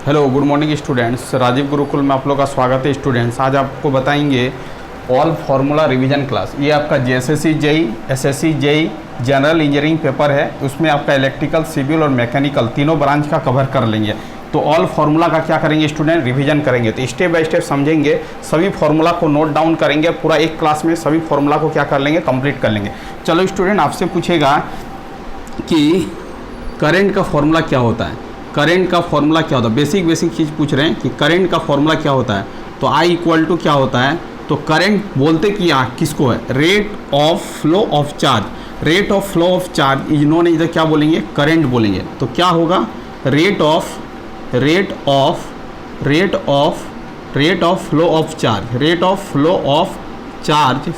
Hello good morning students, Rajeev Gurukul में आप लोग का स्वागत है। स्टूडेंट्स आज आपको बताएंगे ऑल फार्मूला रिवीजन क्लास। ये आपका JSSC JE, SSC JE general engineering paper है। उसमें आपका इलेक्ट्रिकल, सिविल और मैकेनिकल तीनों ब्रांच का कवर कर लेंगे। तो ऑल फार्मूला का क्या करेंगे स्टूडेंट, रिवीजन करेंगे। तो स्टेप बाय स्टेप समझेंगे, सभी फार्मूला को नोट डाउन करेंगे। पूरा एक क्लास में सभी फार्मूला को क्या कर लेंगे, कंप्लीट कर लेंगे। चलो स्टूडेंट, आपसे पूछेगा कि करंट का फॉर्मूला क्या होता है। करंट का फॉर्मूला क्या होता है, बेसिक चीज़ पूछ रहे हैं कि करंट का फॉर्मूला क्या होता है। तो I इक्वल टू क्या होता है, तो करंट बोलते कि किसको है, rate of flow of charge. Rate of flow of charge is known as क्या बोलेंगे, करंट बोलेंगे। तो क्या होगा, rate of flow of charge, rate of flow of charge,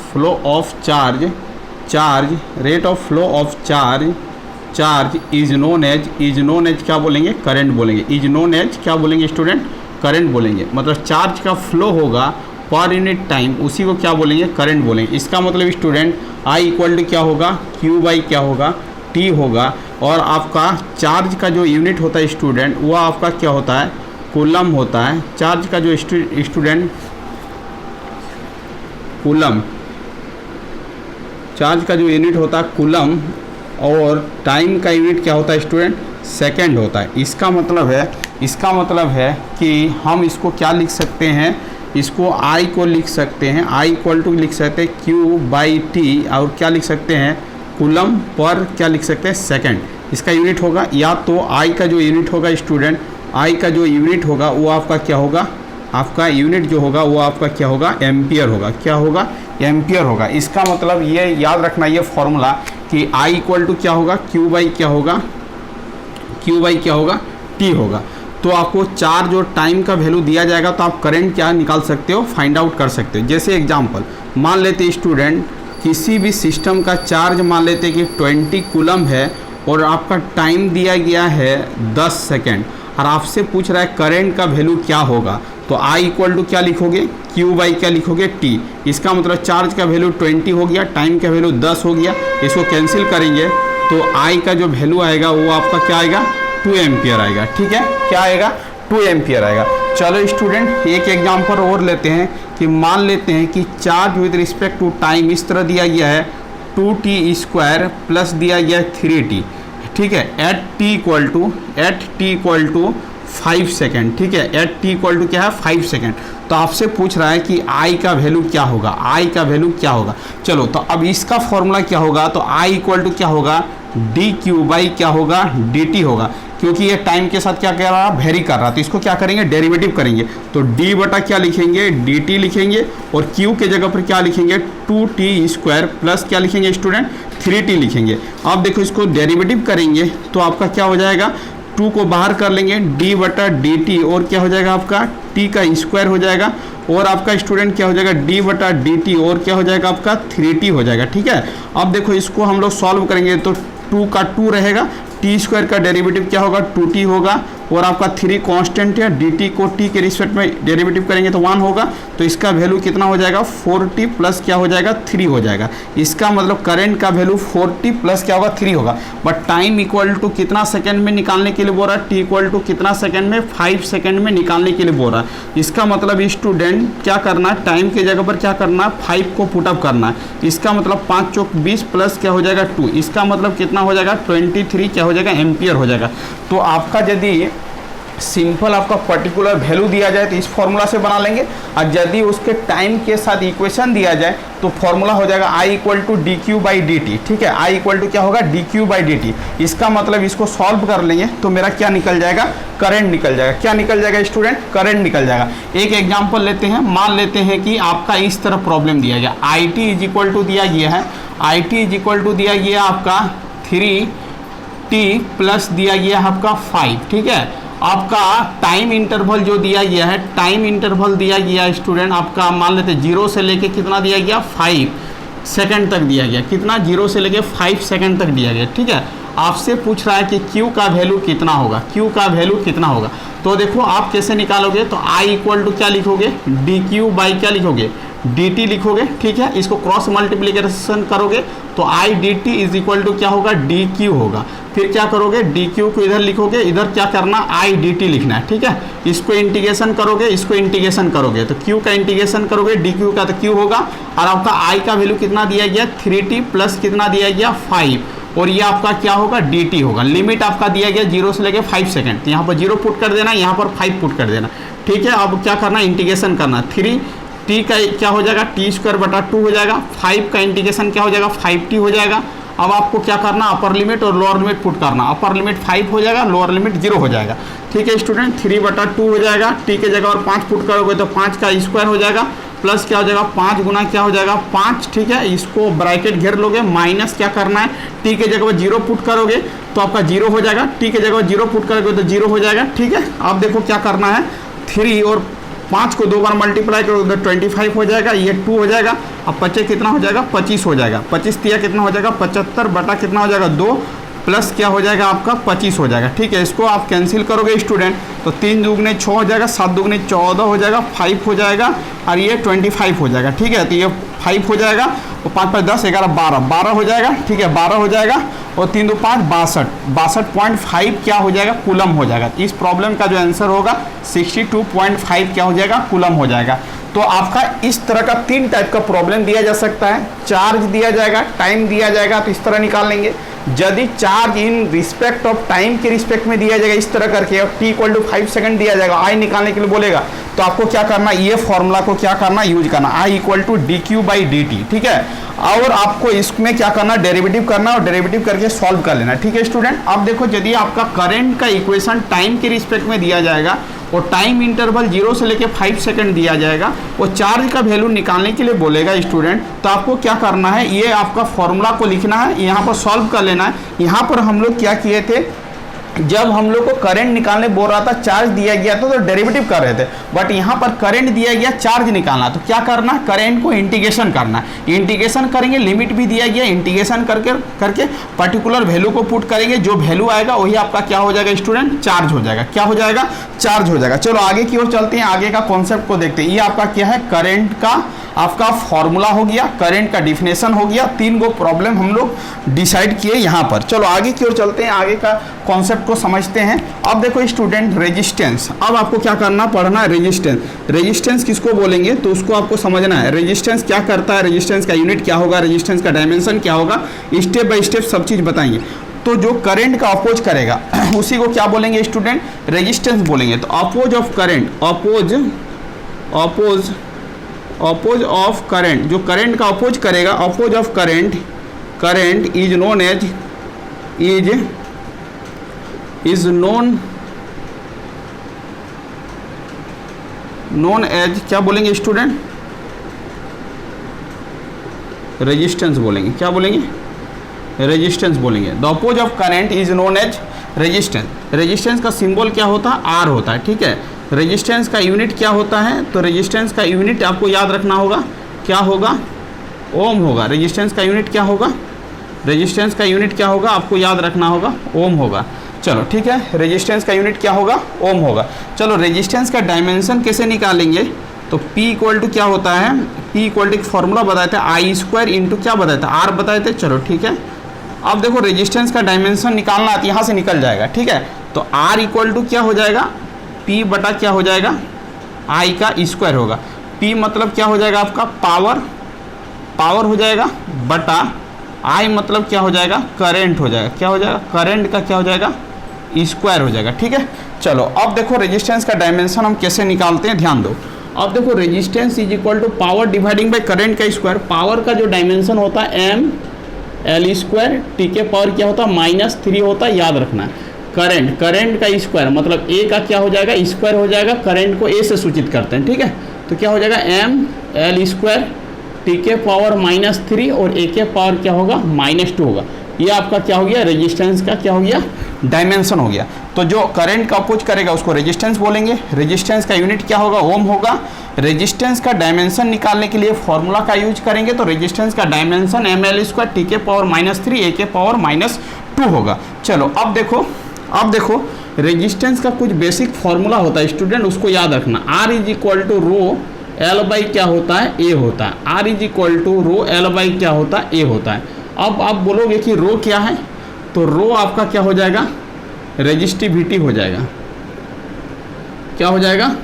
rate of flow of charge is known as क्या बोलेंगे, current बोलेंगे। Is known as क्या बोलेंगे स्टूडेंट, करंट बोलेंगे। मतलब चार्ज का फ्लो होगा पर यूनिट टाइम, उसी को क्या बोलेंगे, करंट बोलेंगे। इसका मतलब स्टूडेंट I इक्वल टू क्या होगा, Q बाई क्या होगा, T होगा। और आपका चार्ज का जो यूनिट होता है स्टूडेंट, वो आपका क्या होता है, कूलम होता है। चार्ज का जो स्टूडेंट कूलम, चार्ज का जो यूनिट होता है कूलम, और टाइम का यूनिट क्या होता है स्टूडेंट, सेकंड होता है। इसका मतलब है कि हम इसको क्या लिख सकते हैं, इसको I को लिख सकते हैं, I इक्वल टू लिख सकते हैं Q बाई T, और क्या लिख सकते हैं, कूलम पर क्या लिख सकते हैं, सेकंड। इसका यूनिट होगा, या तो I का जो यूनिट होगा स्टूडेंट, I का जो यूनिट होगा वो आपका क्या होगा, आपका यूनिट जो होगा वो आपका क्या होगा, एम्पियर होगा। क्या होगा, एम्पियर होगा। इसका मतलब ये याद रखना, ये फॉर्मूला कि I इक्वल टू क्या होगा, Q बाई क्या होगा, T होगा। तो आपको चार्ज और टाइम का वैल्यू दिया जाएगा, तो आप करंट क्या निकाल सकते हो, फाइंड आउट कर सकते हो। जैसे एग्जांपल मान लेते स्टूडेंट, किसी भी सिस्टम का चार्ज मान लेते कि 20 कूलम है और आपका टाइम दिया गया है 10 सेकेंड, और आपसे पूछ रहा है करंट का वैल्यू क्या होगा। तो I इक्वल टू क्या लिखोगे, Q बाई क्या लिखोगे, T। इसका मतलब चार्ज का वैल्यू 20 हो गया, टाइम का वैल्यू 10 हो गया। इसको कैंसिल करेंगे तो I का जो वैल्यू आएगा वो आपका क्या आएगा, 2 एम्पियर आएगा। ठीक है, क्या आएगा, 2 एम्पियर आएगा। चलो स्टूडेंट, एक एग्जांपल और लेते हैं कि मान लेते हैं कि charge with respect to time इस तरह दिया गया है 2t² प्लस दिया गया है 3t। ठीक है, at t equal to 5 second. ठीक है, एट t इक्वल टू क्या है, 5 सेकेंड। तो आपसे पूछ रहा है कि I का वैल्यू क्या होगा, I का वैल्यू क्या होगा। चलो, तो अब इसका फॉर्मूला क्या होगा, तो I इक्वल टू क्या होगा, dq बाई क्या होगा, dt होगा। क्योंकि ये टाइम के साथ क्या कर रहा है, वेरी कर रहा है, तो इसको क्या करेंगे, डेरिवेटिव करेंगे। तो d बटा क्या लिखेंगे, dt लिखेंगे, और q के जगह पर क्या लिखेंगे, 2t² प्लस क्या लिखेंगे स्टूडेंट, 3t लिखेंगे। अब देखो इसको डेरिवेटिव करेंगे तो आपका क्या हो जाएगा, 2 को बाहर कर लेंगे, d बटा dt, और क्या हो जाएगा आपका t का स्क्वायर हो जाएगा, और आपका स्टूडेंट क्या हो जाएगा, d बटा dt, और क्या हो जाएगा आपका 3t हो जाएगा। ठीक है, अब देखो इसको हम लोग सॉल्व करेंगे तो 2 का 2 रहेगा, t² का डेरिवेटिव क्या होगा, 2t होगा, और आपका 3 कांस्टेंट है, dt को t के रिस्पेक्ट में डेरिवेटिव करेंगे तो 1 होगा। तो इसका वैल्यू कितना हो जाएगा, 4t प्लस क्या हो जाएगा, 3 हो जाएगा। इसका मतलब करंट का वैल्यू 4t प्लस क्या होगा, 3 होगा। बट टाइम इक्वल टू कितना सेकंड में निकालने के लिए बोल रहा है, t इक्वल टू कितना सेकंड में, 5 सेकंड में निकालने के लिए बोल रहा है। इसका मतलब स्टूडेंट क्या करना है, टाइम की जगह पर क्या करना है, 5 को पुटअप करना है। इसका मतलब 5 चौक 20 प्लस क्या हो जाएगा, 2। इसका मतलब कितना हो जाएगा, 23 क्या हो जाएगा, एम्पियर हो जाएगा। तो आपका यदि सिंपल आपका पर्टिकुलर वैल्यू दिया जाए तो इस फॉर्मूला से बना लेंगे, और यदि उसके टाइम के साथ इक्वेशन दिया जाए तो फॉर्मूला हो जाएगा I equal to dq by dt। ठीक है, I इक्वल टू क्या होगा, dq बाई dt। इसका मतलब इसको सॉल्व कर लेंगे तो मेरा क्या निकल जाएगा, करंट निकल जाएगा। क्या निकल जाएगा स्टूडेंट, करंट निकल जाएगा। एक एग्जाम्पल लेते हैं, मान लेते हैं कि आपका इस तरह प्रॉब्लम दिया गया, IT इज इक्वल टू दिया गया है, IT इज इक्वल टू दिया गया आपका 3t प्लस दिया गया है आपका 5। ठीक है, आपका टाइम इंटरवल जो दिया गया है, टाइम इंटरवल दिया गया स्टूडेंट आपका, मान लेते 0 से लेके कितना दिया गया, 5 सेकंड तक दिया गया। कितना, 0 से लेके 5 सेकंड तक दिया गया। ठीक है, आपसे पूछ रहा है कि Q का वैल्यू कितना होगा, Q का वैल्यू कितना होगा। तो देखो आप कैसे निकालोगे, तो I इक्वल टू क्या लिखोगे, dq बाई क्या लिखोगे, dt लिखोगे, ठीक है। इसको क्रॉस मल्टीप्लिकेशन करोगे तो i dt is equal to क्या होगा, dq होगा। फिर क्या करोगे, dq को इधर लिखोगे, इधर क्या करना, i dt लिखना है, ठीक है। इसको इंटीग्रेशन करोगे, इसको इंटीग्रेशन करोगे तो q का इंटीग्रेशन करोगे, dq का तो q होगा। और आपका i का वैल्यू कितना दिया गया, 3t प्लस कितना दिया गया, 5, और ये आपका क्या होगा, dt होगा। लिमिट आपका दिया गया 0 से लेके 5 सेकंड, तो यहाँ पर 0 पुट कर देना, यहाँ पर 5 पुट कर देना, ठीक है। अब क्या करना, इंटीग्रेशन करना, 3t का क्या हो जाएगा, t²/2 हो जाएगा। 5 का इंटीग्रेशन क्या हो जाएगा, 5t हो जाएगा। अब आपको क्या करना, अपर लिमिट और लोअर लिमिट पुट करना। अपर लिमिट 5 हो जाएगा, लोअर लिमिट 0 हो जाएगा, ठीक है स्टूडेंट। 3/2 हो जाएगा, t के जगह और 5 पुट करोगे तो 5 का स्क्वायर हो जाएगा, प्लस क्या हो जाएगा, 5 गुना क्या हो जाएगा, 5, ठीक है। इसको ब्रैकेट घेर लोगे, माइनस क्या करना है, t के जगह 0 पुट करोगे तो आपका 0 हो जाएगा, t के जगह 0 पुट करोगे तो 0 हो जाएगा, ठीक है। अब देखो क्या करना है, 3 और 5 को 2 बार मल्टीप्लाई करोगे तो 25 हो जाएगा, ये 2 हो जाएगा। अब 25 कितना हो जाएगा, 25 हो जाएगा। 25 तिया कितना हो जाएगा, 75 बटा कितना हो जाएगा, 2 प्लस क्या हो जाएगा आपका 25 हो जाएगा, ठीक है। इसको आप कैंसिल करोगे स्टूडेंट तो 3 दूगने 6 हो जाएगा, 7 दूगने 14 हो जाएगा, 5 हो जाएगा और ये 25 हो जाएगा, ठीक है। तो ये 5 हो जाएगा और 5 5 10 11 12 हो जाएगा, ठीक है, 12 हो जाएगा और 3 2 5 62.5 क्या हो जाएगा, कूलम हो जाएगा। इस प्रॉब्लम का जो आंसर होगा 62.5 क्या हो जाएगा, कूलम हो जाएगा। तो आपका इस तरह का 3 टाइप का प्रॉब्लम दिया जा सकता है। चार्ज दिया जाएगा, टाइम दिया जाएगा, तो इस तरह निकाल लेंगे। यदि charge in respect of time के रिस्पेक्ट में दिया जाएगा इस तरह करके, और t = 5 सेकंड दिया जाएगा, i निकालने के लिए बोलेगा, तो आपको क्या करना, ये फॉर्मूला को क्या करना, यूज करना, i = dq/dt, ठीक है। और आपको इसमें क्या करना, डेरिवेटिव करना और डेरिवेटिव करके सॉल्व कर लेना, ठीक है स्टूडेंट। अब देखो, यदि आपका करंट का इक्वेशन टाइम के रिस्पेक्ट में दिया जाएगा और टाइम इंटरवल 0 से लेके 5 सेकंड दिया जाएगा और चार्ज का वैल्यू निकालने के लिए बोलेगा स्टूडेंट, तो आपको क्या करना है, ये आपका फॉर्मूला को लिखना है, यहाँ पर सॉल्व कर लेना है। यहाँ पर हम लोग क्या किए थे, जब हम लोग को करंट निकालने बोल रहा था, चार्ज दिया गया था तो डेरिवेटिव कर रहे थे, बट यहाँ पर करंट दिया गया, चार्ज निकालना, तो क्या करना, करंट को इंटीग्रेशन करना। इंटीग्रेशन करेंगे, लिमिट भी दिया गया, इंटीग्रेशन करके पर्टिकुलर वैल्यू को पुट करेंगे, जो वैल्यू आएगा वही आपका क्या हो जाएगा स्टूडेंट, चार्ज हो जाएगा। क्या हो जाएगा, चार्ज हो जाएगा। चलो आगे की ओर चलते हैं, आगे का कॉन्सेप्ट को देखते हैं। ये आपका क्या है, करंट का आपका फॉर्मूला हो गया, करंट का डिफिनेशन हो गया, 3 गो प्रॉब्लम हम लोग डिसाइड किए यहाँ पर। चलो आगे की ओर चलते हैं, आगे का कॉन्सेप्ट को समझते हैं। अब देखो स्टूडेंट, रेजिस्टेंस, अब आपको क्या करना, पढ़ना है रेजिस्टेंस। रेजिस्टेंस किसको बोलेंगे तो उसको आपको समझना है। रेजिस्टेंस क्या करता है, रेजिस्टेंस का यूनिट क्या होगा, रेजिस्टेंस का डायमेंशन क्या होगा, स्टेप बाय स्टेप सब चीज़ बताएंगे। तो जो करंट का अपोज करेगा उसी को क्या बोलेंगे स्टूडेंट, रेजिस्टेंस बोलेंगे। तो oppose of current, oppose of current, जो करंट का अपोज करेगा, oppose of current is known as, is known as क्या बोलेंगे स्टूडेंट, रेजिस्टेंस बोलेंगे। क्या बोलेंगे, रेजिस्टेंस बोलेंगे। The oppose of current is known as resistance. Resistance का सिंबल क्या होता है, आर होता है, ठीक है। रेजिस्टेंस का यूनिट क्या होता है, तो रेजिस्टेंस का यूनिट आपको याद रखना होगा, क्या होगा, ओम होगा। रेजिस्टेंस का यूनिट क्या होगा, रेजिस्टेंस का यूनिट क्या होगा, आपको याद रखना होगा, ओम होगा। चलो ठीक है, रेजिस्टेंस का यूनिट क्या होगा, ओम होगा। चलो रेजिस्टेंस का डायमेंशन कैसे निकालेंगे, तो P = क्या होता है, P = एक फॉर्मूला बताए थे, I² × क्या बताए थे, R बताए थे। चलो ठीक है, अब देखो रेजिस्टेंस का डायमेंशन निकालना है, यहाँ से निकल जाएगा, ठीक है। तो R = क्या हो जाएगा, P बटा क्या हो जाएगा, I का स्क्वायर होगा। P मतलब क्या हो जाएगा आपका, पावर हो जाएगा, बटा I मतलब क्या हो जाएगा, करंट हो जाएगा। क्या हो जाएगा, करंट का क्या हो जाएगा, स्क्वायर हो जाएगा, ठीक है। चलो अब देखो रेजिस्टेंस का डायमेंशन हम कैसे निकालते हैं, ध्यान दो। अब देखो resistance is equal to power dividing by current का स्क्वायर। पावर का जो डायमेंशन होता है mL², T के पावर क्या होता है, -3 होता है, याद रखना है। करंट का स्क्वायर मतलब A का क्या हो जाएगा, स्क्वायर हो जाएगा, करंट को A से सूचित करते हैं, ठीक है। तो क्या हो जाएगा, mL², T के पावर -3 और A के पावर क्या होगा, -2 होगा। ये आपका क्या हो गया, रेजिस्टेंस का क्या हो गया, डायमेंशन हो गया। तो जो करंट का अपोज करेगा उसको रेजिस्टेंस बोलेंगे। रेजिस्टेंस का यूनिट क्या होगा, ओम होगा। रेजिस्टेंस का डायमेंशन निकालने के लिए फॉर्मूला का यूज करेंगे, तो रेजिस्टेंस का डायमेंशन mL², T के पावर -3, A के पावर -2 होगा। चलो अब देखो रेजिस्टेंस का कुछ बेसिक फॉर्मूला होता है स्टूडेंट, उसको याद रखना। R = एल बाई क्या होता है, ए होता है। R is equal to rho L by क्या होता है, ए होता है। अब आप बोलोगे कि रो क्या है, तो रो आपका क्या हो जाएगा, रेजिस्टिविटी हो जाएगा। क्या हो जाएगा,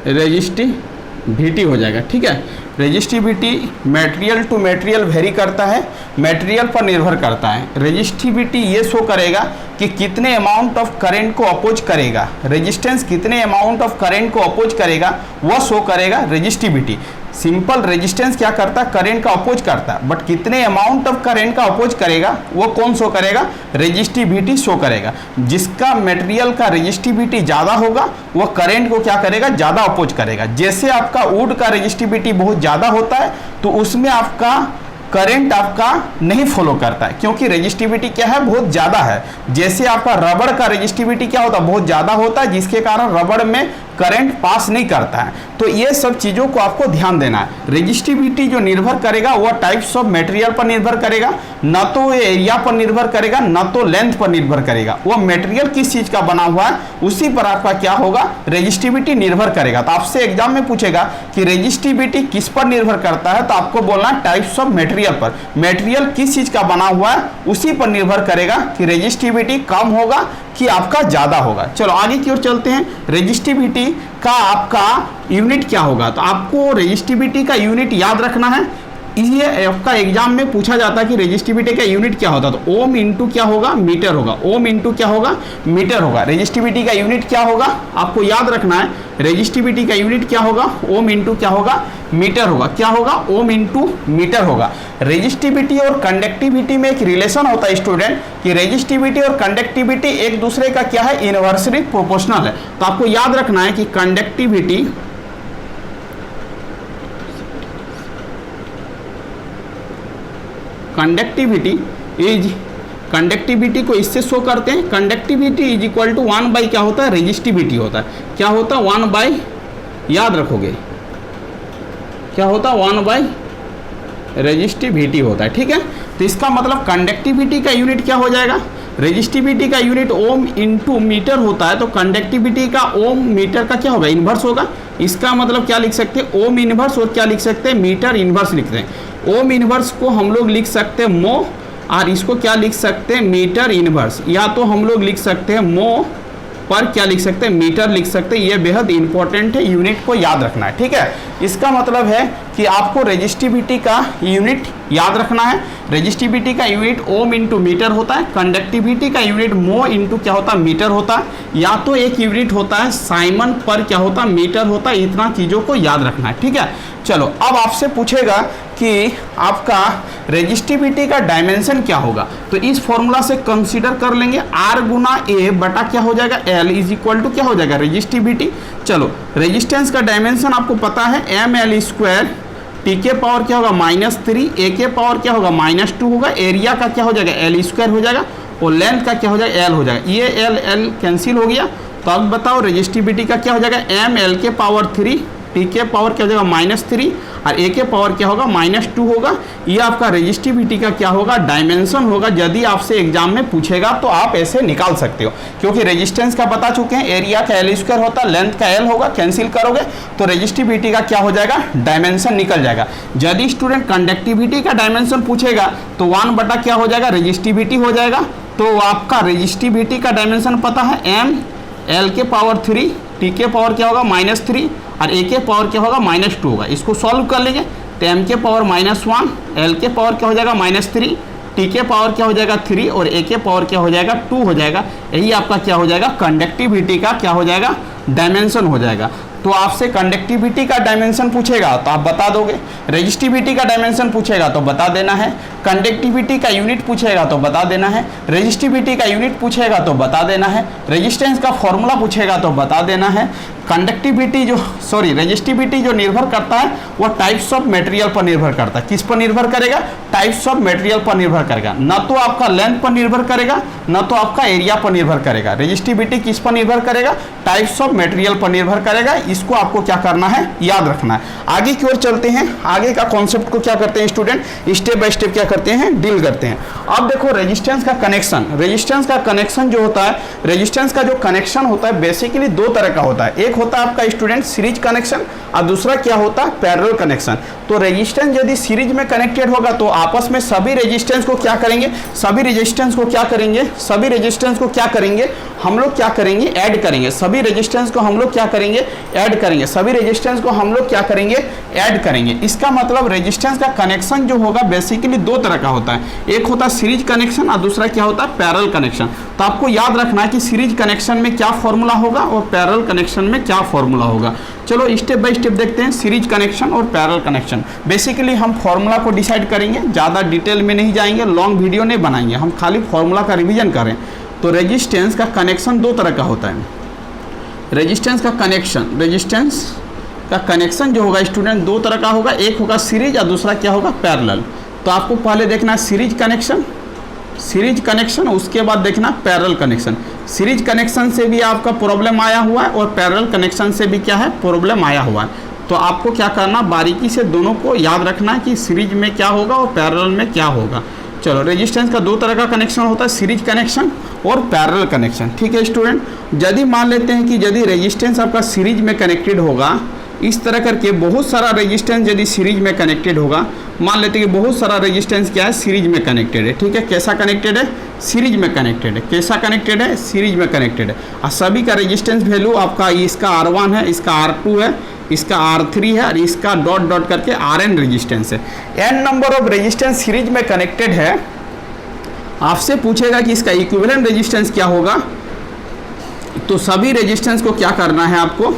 रेजिस्टिविटी हो जाएगा। ठीक है, resistivity material to material vary करता है, मटेरियल पर निर्भर करता है। रेजिस्टिविटी ये शो करेगा कि कितने अमाउंट ऑफ करंट को अपोज करेगा, रेजिस्टेंस कितने अमाउंट ऑफ करंट को अपोज करेगा वह शो करेगा रेजिस्टिविटी। सिंपल रेजिस्टेंस क्या करता है, करंट का अपोज करता है, बट कितने अमाउंट ऑफ करंट का अपोज करेगा वो कौन शो करेगा, रेजिस्टिविटी शो करेगा। जिसका मटेरियल का रेजिस्टिविटी ज़्यादा होगा वो करंट को क्या करेगा, ज़्यादा अपोज करेगा। जैसे आपका वुड का रेजिस्टिविटी बहुत ज़्यादा होता है तो उसमें आपका करंट आपका नहीं फॉलो करता है, क्योंकि रेजिस्टिविटी क्या है, बहुत ज़्यादा है। जैसे आपका रबड़ का रेजिस्टिविटी क्या होता है, बहुत ज़्यादा होता है, जिसके कारण रबड़ में करंट पास नहीं करता है। तो ये सब चीज़ों को आपको ध्यान देना है। रेजिस्टिविटी जो निर्भर करेगा वह टाइप्स ऑफ मटेरियल पर निर्भर करेगा, न तो ये एरिया पर निर्भर करेगा, न तो लेंथ पर निर्भर करेगा। वह मटेरियल किस चीज़ का बना हुआ है उसी पर आपका क्या होगा, रेजिस्टिविटी निर्भर करेगा। तो आपसे एग्जाम में पूछेगा कि रेजिस्टिविटी किस पर निर्भर करता है, तो आपको बोलना है टाइप्स ऑफ मटेरियल पर। मटेरियल किस चीज़ का बना हुआ है उसी पर निर्भर करेगा कि रेजिस्टिविटी कम होगा कि आपका ज़्यादा होगा। चलो आगे की ओर चलते हैं। रेजिस्टिविटी का आपका यूनिट क्या होगा, तो आपको रेजिस्टिविटी का यूनिट याद रखना है। ये आपका एग्जाम में पूछा जाता है कि रेजिस्टिविटी का यूनिट क्या होता है, तो ओम इंटू क्या होगा, मीटर होगा। ओम इंटू क्या होगा, मीटर होगा। रेजिस्टिविटी का यूनिट क्या होगा आपको याद रखना है, रेजिस्टिविटी का यूनिट क्या होगा, ओम इंटू क्या होगा, मीटर होगा। क्या होगा, ओम इंटू मीटर होगा। रेजिस्टिविटी और कंडक्टिविटी में एक रिलेशन होता है स्टूडेंट, कि रेजिस्टिविटी और कंडक्टिविटी एक दूसरे का क्या है, इनवर्सली प्रोपोर्शनल है। तो आपको याद रखना है कि कंडक्टिविटी को इससे शो करते हैं। Conductivity is equal to 1 by क्या होता है, रेजिस्टिविटी होता है। क्या होता है, 1 बाई, याद रखोगे क्या होता है, 1 बाई रेजिस्टिविटी होता है। ठीक है, तो इसका मतलब कंडक्टिविटी का यूनिट क्या हो जाएगा, रेजिस्टिविटी का यूनिट ओम इंटू मीटर होता है, तो कंडक्टिविटी का ओम मीटर का क्या होगा, इन्वर्स होगा। इसका मतलब क्या लिख सकते हैं, ओम इन्वर्स, और क्या लिख सकते हैं, मीटर इन्वर्स लिखते हैं। ओम इन्वर्स को हम लोग लिख सकते हैं मो, और इसको क्या लिख सकते हैं, मीटर इन्वर्स, या तो हम लोग लिख सकते हैं मो पर क्या लिख सकते हैं, मीटर लिख सकते हैं। ये बेहद इंपॉर्टेंट है, यूनिट को याद रखना है। ठीक है, इसका मतलब है कि आपको रेजिस्टिविटी का यूनिट याद रखना है। रेजिस्टिविटी का यूनिट ओम इंटू मीटर होता है, कंडक्टिविटी का यूनिट मो इंटू क्या होता है, मीटर होता है, या तो एक यूनिट होता है साइमन पर क्या होता है, मीटर होता है। इतना चीज़ों को याद रखना है। ठीक है, चलो अब आपसे पूछेगा कि आपका रेजिस्टिविटी का डायमेंशन क्या होगा, तो इस फॉर्मूला से कंसीडर कर लेंगे R गुना ए बटा क्या हो जाएगा, L इज इक्वल टू क्या हो जाएगा, रेजिस्टिविटी। चलो रेजिस्टेंस का डायमेंशन आपको पता है, ML स्क्वायर, टी के पावर क्या होगा -3, ए के पावर क्या होगा -2 होगा, एरिया का क्या हो जाएगा, L स्क्वायर हो जाएगा, और लेंथ का क्या हो जाएगा, L हो जाएगा। ये L कैंसिल हो गया, तो अब बताओ रेजिस्टिविटी का क्या हो जाएगा, ML के पावर 3, टी के पावर क्या हो जाएगा -3, और ए के पावर क्या होगा, -2 होगा। ये आपका रेजिस्टिविटी का क्या होगा, डायमेंशन होगा। यदि आपसे एग्जाम में पूछेगा तो आप ऐसे निकाल सकते हो, क्योंकि रेजिस्टेंस का बता चुके हैं, एरिया का L स्क्वायर होता है, लेंथ का L होगा, कैंसिल करोगे तो रेजिस्टिविटी का क्या हो जाएगा, डायमेंशन निकल जाएगा। यदि स्टूडेंट कंडक्टिविटी का डायमेंशन पूछेगा तो 1 बटा क्या हो जाएगा, रेजिस्टिविटी हो जाएगा। तो आपका रेजिस्टिविटी का डायमेंशन पता है, M L के पावर 3, टी के पावर क्या होगा -3, और ए के पावर क्या होगा -2 होगा। इसको सॉल्व कर लेंगे तो m के पावर -1, L के पावर क्या हो जाएगा -3, टी के पावर क्या हो जाएगा 3, और ए के पावर क्या हो जाएगा 2 हो जाएगा। यही आपका क्या हो जाएगा, कंडक्टिविटी का क्या हो जाएगा, डायमेंशन हो जाएगा। तो आपसे कंडक्टिविटी का डायमेंशन पूछेगा तो आप बता दोगे, रेजिस्टिविटी का डायमेंशन पूछेगा तो बता देना है, कंडक्टिविटी का यूनिट पूछेगा तो बता देना है, रेजिस्टिविटी का यूनिट पूछेगा तो बता देना है, रेजिस्टेंस का फॉर्मूला पूछेगा तो बता देना है। रेजिस्टिविटी जो निर्भर करता है वो टाइप्स ऑफ मटेरियल पर निर्भर करता है। किस पर निर्भर करेगा, टाइप्स ऑफ मटेरियल पर निर्भर करेगा, न तो आपका लेंथ पर निर्भर करेगा, न तो आपका एरिया पर निर्भर करेगा। रेजिस्टिविटी किस पर निर्भर करेगा, टाइप्स ऑफ मटेरियल पर निर्भर करेगा। इसको आपको क्या करना है, याद रखना है। आगे की ओर चलते हैं, आगे का कॉन्सेप्ट को क्या करते हैं स्टूडेंट, स्टेप बाय स्टेप क्या करते हैं, डील करते हैं। अब देखो रेजिस्टेंस का कनेक्शन, रेजिस्टेंस का कनेक्शन जो होता है, रेजिस्टेंस का जो कनेक्शन होता है बेसिकली दो तरह का होता है। एक होता है आपका स्टूडेंट सीरीज कनेक्शन और दूसरा क्या होता है, पैरेलल कनेक्शन। तो रेजिस्टेंस यदि सीरीज में कनेक्टेड होगा तो आपस में सभी रेजिस्टेंस को क्या करेंगे, सभी रेजिस्टेंस को क्या करेंगे, सभी रेजिस्टेंस को क्या करेंगे, हम लोग क्या करेंगे, ऐड करेंगे। सभी रेजिस्टेंस को हम लोग क्या करेंगे, ऐड करेंगे। सभी रेजिस्टेंस को हम लोग क्या करेंगे, ऐड करेंगे। इसका मतलब रेजिस्टेंस का कनेक्शन जो होगा बेसिकली दो तरह का होता है, एक होता है सीरीज कनेक्शन और दूसरा क्या होता है, पैरेलल कनेक्शन। तो आपको याद रखना है कि सीरीज कनेक्शन में क्या फॉर्मूला होगा और पैरेलल कनेक्शन में क्या फॉर्मूला होगा। चलो स्टेप बाय स्टेप देखते हैं सीरीज कनेक्शन और पैरेलल कनेक्शन। बेसिकली हम फॉर्मूला को डिसाइड करेंगे, ज़्यादा डिटेल में नहीं जाएंगे, लॉन्ग वीडियो नहीं बनाएंगे, हम खाली फॉर्मूला का रिवीजन करें। तो रेजिस्टेंस का कनेक्शन दो तरह का होता है। रेजिस्टेंस का कनेक्शन, रेजिस्टेंस का कनेक्शन जो होगा स्टूडेंट दो तरह का होगा, एक होगा सीरीज और दूसरा क्या होगा, पैरेलल। तो आपको पहले देखना है सीरीज कनेक्शन, सीरीज कनेक्शन, उसके बाद देखना पैरेलल कनेक्शन। सीरीज कनेक्शन से भी आपका प्रॉब्लम आया हुआ है और पैरेलल कनेक्शन से भी क्या है, प्रॉब्लम आया हुआ है। तो आपको क्या करना, बारीकी से दोनों को याद रखना है कि सीरीज में क्या होगा और पैरेलल में क्या होगा। चलो रेजिस्टेंस का दो तरह का कनेक्शन होता है, सीरीज कनेक्शन और पैरेलल कनेक्शन। ठीक है स्टूडेंट, यदि मान लेते हैं कि यदि रेजिस्टेंस आपका सीरीज में कनेक्टेड होगा, इस तरह करके बहुत सारा रेजिस्टेंस यदि सीरीज में कनेक्टेड होगा, मान लेते हैं कि बहुत सारा रेजिस्टेंस क्या है, सीरीज में कनेक्टेड है। ठीक है, कैसा कनेक्टेड है, सीरीज में कनेक्टेड है। कैसा कनेक्टेड है, सीरीज में कनेक्टेड है। और सभी का रेजिस्टेंस वैल्यू आपका इसका R1 है, इसका R2 है, इसका R3 है और इसका डॉट डॉट करके Rn रेजिस्टेंस है। n number of resistance series में कनेक्टेड है। आपसे पूछेगा कि इसका इक्विवेलेंट रेजिस्टेंस क्या होगा, तो सभी रेजिस्टेंस को क्या करना है, आपको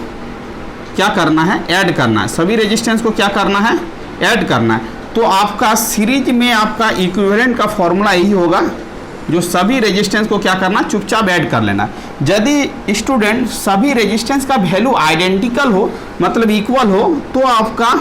क्या करना है, ऐड करना है। सभी रेजिस्टेंस को क्या करना है, ऐड करना है। तो आपका सीरीज में आपका इक्विवेलेंट का फॉर्मूला यही होगा, जो सभी रेजिस्टेंस को क्या करना, चुपचाप ऐड कर लेना। यदि स्टूडेंट सभी रेजिस्टेंस का वैल्यू आइडेंटिकल हो, मतलब इक्वल हो, तो आपका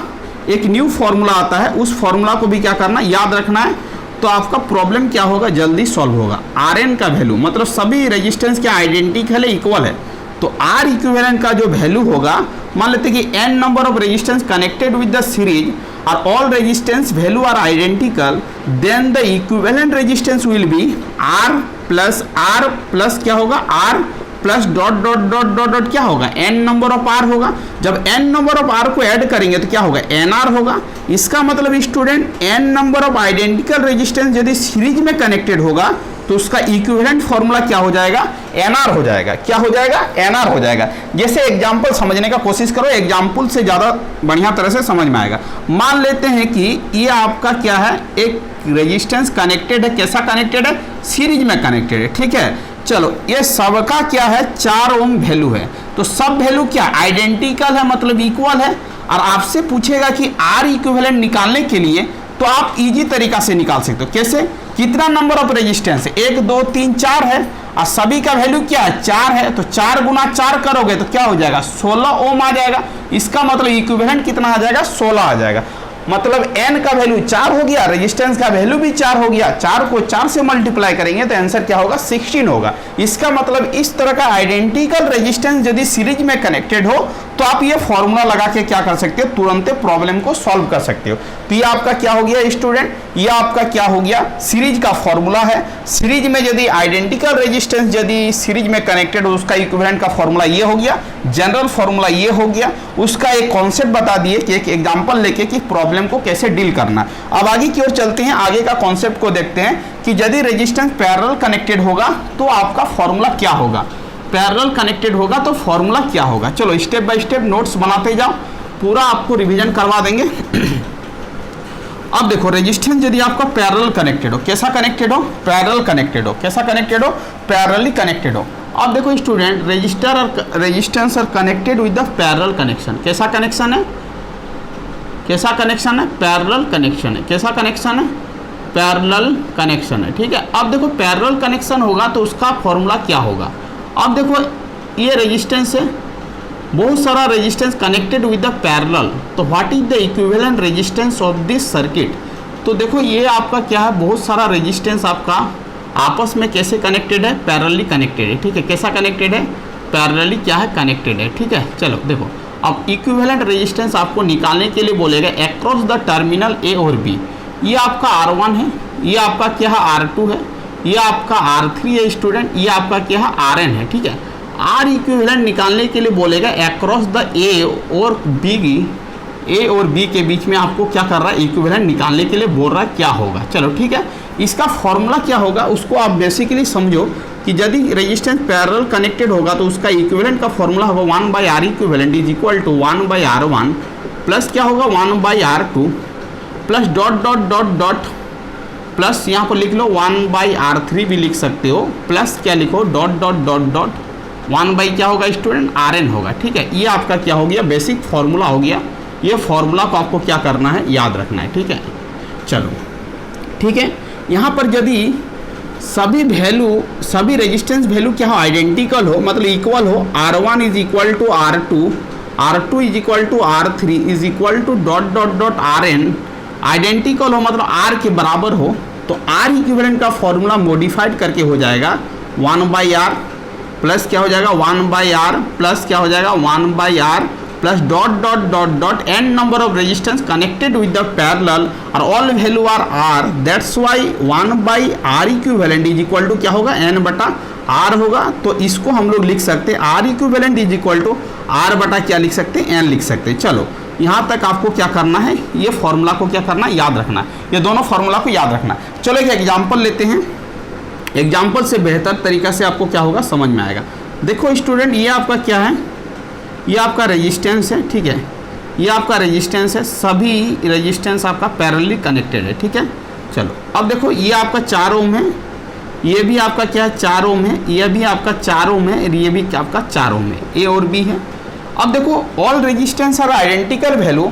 एक न्यू फॉर्मूला आता है, उस फॉर्मूला को भी क्या करना, याद रखना है। तो आपका प्रॉब्लम क्या होगा, जल्दी सॉल्व होगा। Rn का वैल्यू मतलब सभी रेजिस्टेंस क्या आइडेंटिकल है, इक्वल है, तो R इक्विवेलेंट का जो वैल्यू होगा, मान लेते हैं कि n number of resistance connected with the series और all resistance value are identical, then the equivalent resistance will be R plus क्या होगा, R plus dot dot dot dot dot क्या होगा, n नंबर ऑफ R होगा। जब n number of R को add करेंगे तो क्या होगा, NR होगा। इसका मतलब student n number of identical resistance यदि सीरीज में कनेक्टेड होगा तो उसका इक्विवेलेंट फॉर्मूला क्या हो जाएगा, NR हो जाएगा। क्या हो जाएगा, NR हो जाएगा। जैसे एग्जाम्पल समझने का कोशिश करो, एग्जाम्पल से ज़्यादा बढ़िया तरह से समझ में आएगा। मान लेते हैं कि ये आपका क्या है, एक रेजिस्टेंस कनेक्टेड है, कैसा कनेक्टेड है, सीरीज में कनेक्टेड है। ठीक है, चलो ये सबका क्या है, 4 ओम वैल्यू है, तो सब वैल्यू क्या आइडेंटिकल है, मतलब इक्वल है। और आपसे पूछेगा कि R इक्विवेलेंट निकालने के लिए, तो आप इजी तरीका से निकाल सकते हो। कैसे, कितना नंबर ऑफ रेजिस्टेंस है, 1 2 3 4 है और सभी का वैल्यू क्या है, 4 है, तो 4 गुना 4 करोगे तो क्या हो जाएगा, 16 ओम आ जाएगा। इसका मतलब इक्विवेलेंट कितना आ जाएगा, 16 आ जाएगा। मतलब n का वैल्यू 4 हो गया, रेजिस्टेंस का वैल्यू भी 4 हो गया, 4 को 4 से मल्टीप्लाई करेंगे तो आंसर क्या होगा, 16 होगा। इसका मतलब इस तरह का आइडेंटिकल रेजिस्टेंस यदि सीरीज में कनेक्टेड हो तो आप ये फॉर्मूला लगा के क्या कर सकते हो, तुरंत प्रॉब्लम को सॉल्व कर सकते हो। तो ये आपका क्या हो गया स्टूडेंट, ये आपका क्या हो गया, सीरीज का फॉर्मूला है। सीरीज में यदि आइडेंटिकल रेजिस्टेंस यदि सीरीज में कनेक्टेड हो, उसका इक्विवेलेंट का फॉर्मूला ये हो गया, जनरल फॉर्मूला ये हो गया। उसका एक कॉन्सेप्ट बता दिए कि एक एग्जांपल लेके कि प्रॉब्लम को कैसे डील करना। अब आगे की ओर चलते हैं, आगे का कॉन्सेप्ट को देखते हैं कि यदि रेजिस्टेंस पैरेलल कनेक्टेड होगा तो आपका फॉर्मूला क्या होगा, पैरेलल कनेक्टेड होगा तो फॉर्मूला क्या होगा। चलो स्टेप बाय स्टेप नोट्स बनाते जाओ, पूरा आपको रिवीजन करवा देंगे। अब देखो रेजिस्टेंस यदि आपका पैरेलल कनेक्टेड हो, कैसा कनेक्टेड हो, पैरेलल कनेक्टेड हो, कैसा कनेक्टेड हो, पैरेलली कनेक्टेड हो। अब देखो स्टूडेंट रजिस्टर और resistance R connected with the parallel connection. कैसा कनेक्शन है, कैसा कनेक्शन है, पैरेलल कनेक्शन है। कैसा कनेक्शन है, पैरेलल कनेक्शन है। ठीक है, अब देखो पैरेलल कनेक्शन होगा तो उसका फॉर्मूला क्या होगा। अब देखो ये रेजिस्टेंस है, बहुत सारा resistance connected with the parallel, तो what is the equivalent resistance of this circuit. तो देखो ये आपका क्या है, बहुत सारा रेजिस्टेंस आपका आपस में कैसे कनेक्टेड है, पैरेलली कनेक्टेड है। ठीक है, कैसा कनेक्टेड है, पैरेलली क्या है, कनेक्टेड है। ठीक है, चलो देखो अब इक्विवेलेंट रेजिस्टेंस आपको निकालने के लिए बोलेगा अक्रॉस द टर्मिनल ए और बी। ये आपका R1 है, ये आपका क्या है R2 है, ये आपका R3 है स्टूडेंट, ये आपका क्या है Rn है। ठीक है, आर इक्विवेलेंट निकालने के लिए बोलेगा अक्रॉस द ए और बी के बीच में आपको क्या कर रहा है, इक्विवेलेंट निकालने के लिए बोल रहा है क्या होगा। चलो ठीक है, इसका फॉर्मूला क्या होगा उसको आप बेसिकली समझो कि यदि रेजिस्टेंस पैरेलल कनेक्टेड होगा तो उसका इक्विवेलेंट का फॉर्मूला होगा 1/R equivalent is equal to 1/R1 plus क्या होगा 1/R2 plus dot dot dot dot plus यहाँ पर लिख लो 1/R3 भी लिख सकते हो, प्लस क्या लिखो डॉट डॉट डॉट डॉट 1 क्या होगा स्टूडेंट Rn होगा। ठीक है, ये आपका क्या हो गया, बेसिक फॉर्मूला हो गया। ये फॉर्मूला को आपको क्या करना है, याद रखना है। ठीक है, चलो ठीक है, यहाँ पर यदि सभी रेजिस्टेंस वैल्यू क्या हो, आइडेंटिकल हो, मतलब इक्वल हो, R1 is equal to R2, R2 is equal to R3 is equal to dot dot dot Rn, identical हो मतलब R के बराबर हो, तो R इक्विवेलेंट का फॉर्मूला मॉडिफाइड करके हो जाएगा 1/R प्लस क्या हो जाएगा 1/R प्लस क्या हो जाएगा 1/R plus dot dot dot dot n number of resistance connected with the parallel और all value are R, that's why 1/R equivalent is equal to क्या होगा n/R होगा। तो इसको हम लोग लिख सकते हैं R equivalent is equal to R/ क्या लिख सकते हैं, n लिख सकते हैं। चलो यहाँ तक आपको क्या करना है, ये फॉर्मूला को क्या करना है, याद रखना है, ये दोनों फॉर्मूला को याद रखना है। चलो एक एग्जाम्पल लेते हैं, एग्जाम्पल से बेहतर तरीका से आपको क्या होगा समझ में आएगा। देखो स्टूडेंट, ये आपका क्या है, ये आपका रेजिस्टेंस है। ठीक है, ये आपका रेजिस्टेंस है, सभी रेजिस्टेंस आपका पैरेलली कनेक्टेड है। ठीक है, चलो अब देखो ये आपका 4 ओम है, ये भी आपका क्या है 4 ओम है, ये भी आपका 4 ओम है, ये भी क्या आपका 4 ओम है, ए और बी है। अब देखो all resistance are identical value,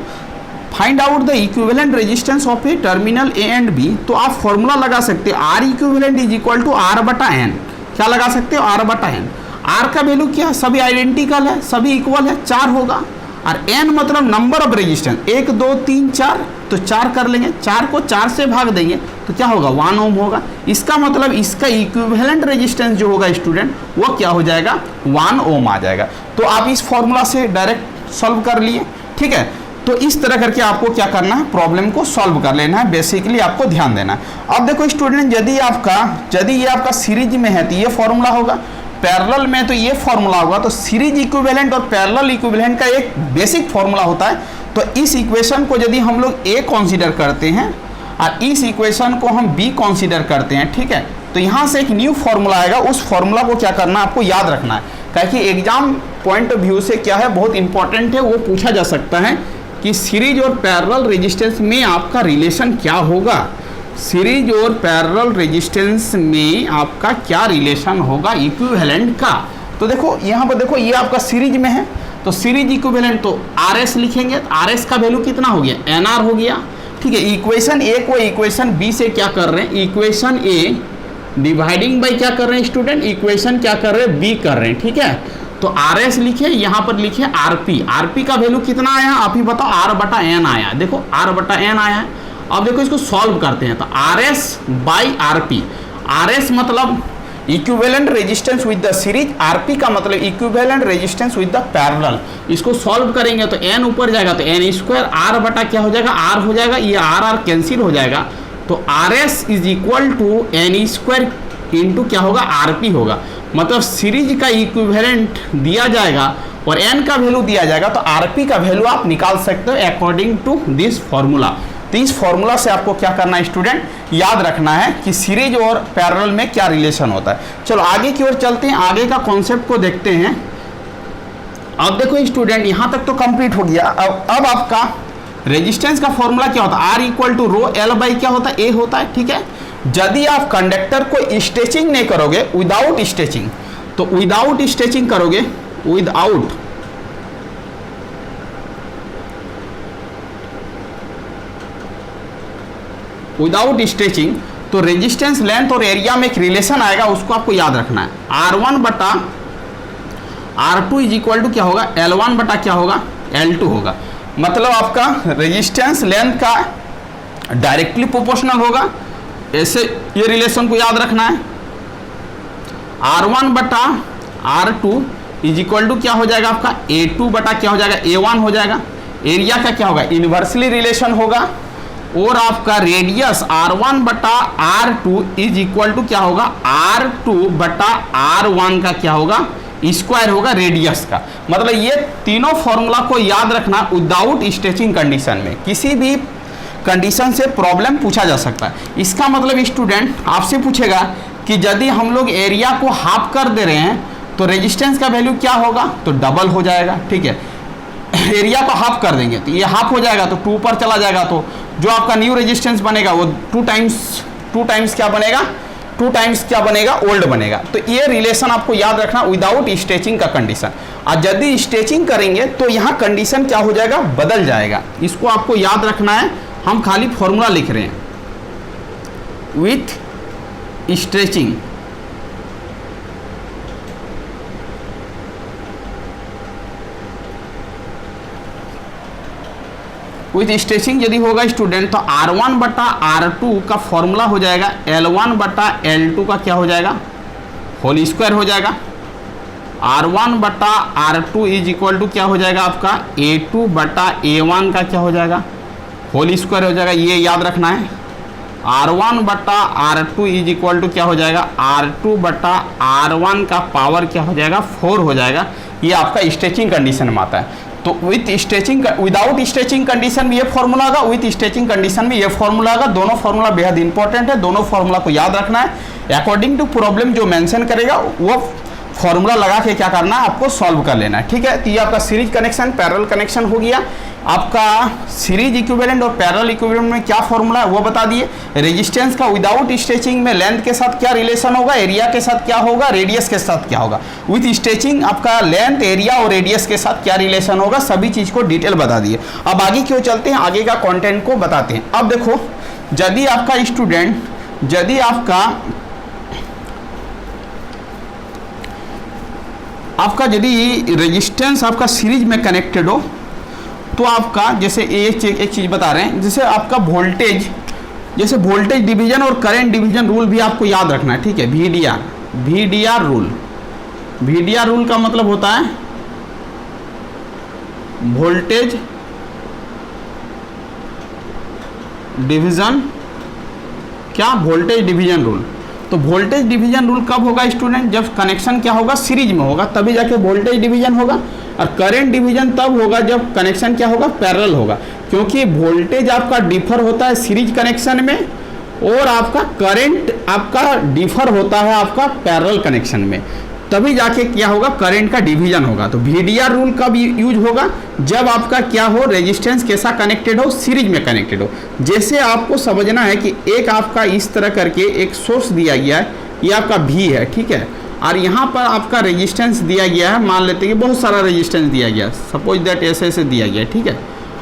find out the equivalent resistance of a terminal A and B. तो आप फॉर्मूला लगा सकते हो R equivalent is equal to R/n, क्या लगा सकते हो R/n। R का वैल्यू क्या है, सभी आइडेंटिकल है, सभी इक्वल है, 4 होगा, और n मतलब नंबर ऑफ रेजिस्टेंस 1 2 3 4, तो 4 कर लेंगे, 4 को 4 से भाग देंगे तो क्या होगा 1 ओम होगा। इसका मतलब इसका इक्विवेलेंट रेजिस्टेंस जो होगा स्टूडेंट वो क्या हो जाएगा 1 ओम आ जाएगा। तो आप इस फॉर्मूला से डायरेक्ट सॉल्व कर लिए। ठीक है, तो इस तरह करके आपको क्या करना है, प्रॉब्लम को सॉल्व कर लेना है, बेसिकली आपको ध्यान देना है। अब देखो स्टूडेंट, यदि ये आपका सीरीज में है तो ये फॉर्मूला होगा, पैरेलल में तो ये फॉर्मूला होगा। तो सीरीज इक्विवेलेंट और पैरेलल इक्विवेलेंट का एक बेसिक फॉर्मूला होता है। तो इस इक्वेशन को यदि हम लोग ए कंसीडर करते हैं और इस इक्वेशन को हम बी कंसीडर करते हैं, ठीक है, तो यहाँ से एक न्यू फॉर्मूला आएगा, उस फॉर्मूला को क्या करना है आपको याद रखना है, क्योंकि एग्जाम पॉइंट ऑफ व्यू से क्या है बहुत इंपॉर्टेंट है, वो पूछा जा सकता है कि सीरीज और पैरेलल रेजिस्टेंस में आपका रिलेशन क्या होगा, सीरीज और पैरेलल रेजिस्टेंस में आपका क्या रिलेशन होगा इक्विवेलेंट का। तो देखो यहाँ पर देखो ये आपका सीरीज में है, तो सीरीज इक्विवेलेंट तो RS लिखेंगे, RS का वैल्यू कितना हो गया NR हो गया। ठीक है, इक्वेशन ए को इक्वेशन बी से क्या कर रहे हैं, इक्वेशन ए डिवाइडिंग बाई क्या कर रहे हैं स्टूडेंट, इक्वेशन क्या कर रहे हैं बी कर रहे हैं। ठीक है, तो RS लिखे, यहाँ पर लिखे RP का वैल्यू कितना आया आप ही बताओ, R/n आया, देखो R/n आया है। अब देखो इसको सॉल्व करते हैं, तो RS बाई RP, RS मतलब equivalent resistance with the series, RP का मतलब equivalent resistance with the parallel. इसको सॉल्व करेंगे तो n ऊपर जाएगा तो n स्क्वायर, R बटा क्या हो जाएगा R हो जाएगा, ये R कैंसिल हो जाएगा, तो RS is equal to n square into क्या होगा RP होगा। मतलब सीरीज का इक्विवेलेंट दिया जाएगा और n का वैल्यू दिया जाएगा, तो RP का वैल्यू आप निकाल सकते हो अकॉर्डिंग टू दिस फॉर्मूला। तो इस फॉर्मूला से आपको क्या करना है स्टूडेंट, याद रखना है कि सीरीज और पैरेलल में क्या रिलेशन होता है। चलो आगे की ओर चलते हैं, आगे का कॉन्सेप्ट को देखते हैं। अब देखो स्टूडेंट, यहाँ तक तो कंप्लीट हो गया। अब आपका रेजिस्टेंस का फॉर्मूला क्या होता है, R equal to rho L by क्या होता है A होता है। ठीक है, यदि आप कंडक्टर को स्ट्रेचिंग नहीं करोगे, विदाउट स्ट्रेचिंग, तो विदाउट स्ट्रेचिंग करोगे, विदाउट स्ट्रेचिंग, तो रेजिस्टेंस लेंथ और एरिया में एक रिलेशन आएगा, उसको आपको याद रखना है। R1 बटा R2 इज इक्वल टू क्या होगा, L1 बटा क्या होगा L2 होगा। मतलब आपका रेजिस्टेंस लेंथ का डायरेक्टली प्रोपोर्शनल होगा, ऐसे ये रिलेशन को याद रखना है। R1 बटा R2 इज इक्वल टू क्या हो जाएगा आपका A2 बटा क्या हो जाएगा A1 हो जाएगा। एरिया का क्या होगा इन्वर्सली रिलेशन होगा, और आपका रेडियस R1 बटा R2 इज इक्वल टू क्या होगा R2 बटा R1 का क्या होगा स्क्वायर होगा रेडियस का। मतलब ये तीनों फॉर्मूला को याद रखना विदाउट स्ट्रेचिंग कंडीशन में, किसी भी कंडीशन से प्रॉब्लम पूछा जा सकता है। इसका मतलब स्टूडेंट आपसे पूछेगा कि यदि हम लोग एरिया को हाफ कर दे रहे हैं तो रेजिस्टेंस का वैल्यू क्या होगा, तो डबल हो जाएगा। ठीक है, एरिया को हाफ कर देंगे तो ये हाफ हो जाएगा तो 2 पर चला जाएगा, तो जो आपका न्यू रेजिस्टेंस बनेगा वो 2 टाइम्स क्या बनेगा, 2 टाइम्स क्या बनेगा ओल्ड बनेगा। तो ये रिलेशन आपको याद रखना विदाउट स्ट्रेचिंग का कंडीशन। और यदि स्ट्रेचिंग करेंगे तो यहाँ कंडीशन क्या हो जाएगा बदल जाएगा, इसको आपको याद रखना है। हम खाली फॉर्मूला लिख रहे हैं विथ स्ट्रेचिंग। विथ स्ट्रेचिंग यदि होगा स्टूडेंट तो R1 बटा R2 का फॉर्मूला हो जाएगा L1 बटा L2 का क्या हो जाएगा होल स्क्वायर हो जाएगा। R1 बटा R2 इज इक्वल टू क्या हो जाएगा आपका A2 बटा A1 का क्या हो जाएगा होल स्क्वायर हो जाएगा। ये याद रखना है। R1 बटा R2 इज इक्वल टू क्या हो जाएगा R2 बटा R1 का पावर क्या हो जाएगा 4 हो जाएगा। ये आपका स्ट्रेचिंग कंडीशन में आता है। तो with stretching without stretching condition में ये फॉर्मूला होगा, विथ स्ट्रेचिंग कंडीशन में ये फॉर्मूला होगा। दोनों फॉर्मूला बेहद इंपॉर्टेंट है, दोनों फॉर्मूला को याद रखना है। अकॉर्डिंग टू प्रॉब्लम जो मेंशन करेगा वो फॉर्मूला लगा के क्या करना है आपको सॉल्व कर लेना है। ठीक है, तो ये आपका सीरीज कनेक्शन पैरेलल कनेक्शन हो गया। आपका सीरीज इक्विवेलेंट और पैरेलल इक्विवेलेंट में क्या फॉर्मूला है वो बता दिए। रेजिस्टेंस का विदाउट स्ट्रेचिंग में लेंथ के साथ क्या रिलेशन होगा, एरिया के साथ क्या होगा, रेडियस के साथ क्या होगा। विथ स्ट्रेचिंग आपका लेंथ, एरिया और रेडियस के साथ क्या रिलेशन होगा, सभी चीज को डिटेल बता दिए। अब आगे क्यों चलते हैं, आगे का कंटेंट को बताते हैं। अब देखो यदि आपका स्टूडेंट यदि आपका यदि रेजिस्टेंस आपका सीरीज में कनेक्टेड हो तो आपका जैसे एक चीज़ बता रहे हैं, जैसे आपका वोल्टेज, जैसे वोल्टेज डिवीजन और करंट डिवीजन रूल भी आपको याद रखना है। ठीक है, VDR रूल। VDR रूल का मतलब होता है वोल्टेज डिवीजन, क्या वोल्टेज डिवीजन रूल। तो वोल्टेज डिवीजन रूल कब होगा स्टूडेंट, जब कनेक्शन क्या होगा सीरीज में होगा, तभी जाके वोल्टेज डिवीजन होगा। और करंट डिवीजन तब होगा जब कनेक्शन क्या होगा पैरेलल होगा, क्योंकि वोल्टेज आपका डिफर होता है सीरीज कनेक्शन में और आपका करंट आपका डिफर होता है आपका पैरेलल कनेक्शन में, तभी जाके क्या होगा करंट का डिवीजन होगा। तो VDR रूल कब यूज होगा, जब आपका क्या हो रेजिस्टेंस कैसा कनेक्टेड हो, सीरीज में कनेक्टेड हो। जैसे आपको समझना है कि एक आपका इस तरह करके एक सोर्स दिया गया है, ये आपका V है। ठीक है, और यहाँ पर आपका रेजिस्टेंस दिया गया है, मान लेते हैं कि बहुत सारा रेजिस्टेंस दिया गया, सपोज दैट ऐसे दिया गया। ठीक है,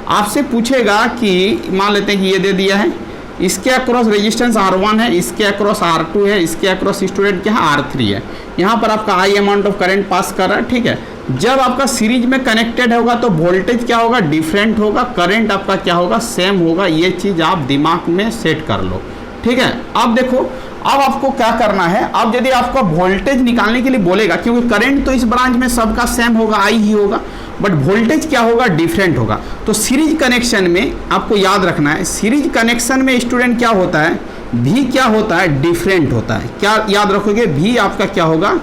आपसे पूछेगा कि मान लेते हैं कि ये दे दिया है, इसके अक्रॉस रेजिस्टेंस R1 है, इसके अक्रॉस R2 है, इसके अक्रॉस स्टूडेंट क्या है R3 है। यहाँ पर आपका I amount of current pass कर रहा है। ठीक है, जब आपका सीरीज में कनेक्टेड होगा तो वोल्टेज क्या होगा डिफरेंट होगा, करंट आपका क्या होगा सेम होगा। ये चीज़ आप दिमाग में सेट कर लो। ठीक है, अब देखो अब आपको क्या करना है। अब यदि आपको वोल्टेज निकालने के लिए बोलेगा, क्योंकि करंट तो इस ब्रांच में सबका सेम होगा, I ही होगा, बट वोल्टेज क्या होगा डिफरेंट होगा। तो सीरीज कनेक्शन में आपको याद रखना है, सीरीज कनेक्शन में स्टूडेंट क्या होता है V क्या होता है डिफरेंट होता है। क्या याद रखोगे, V आपका क्या होगा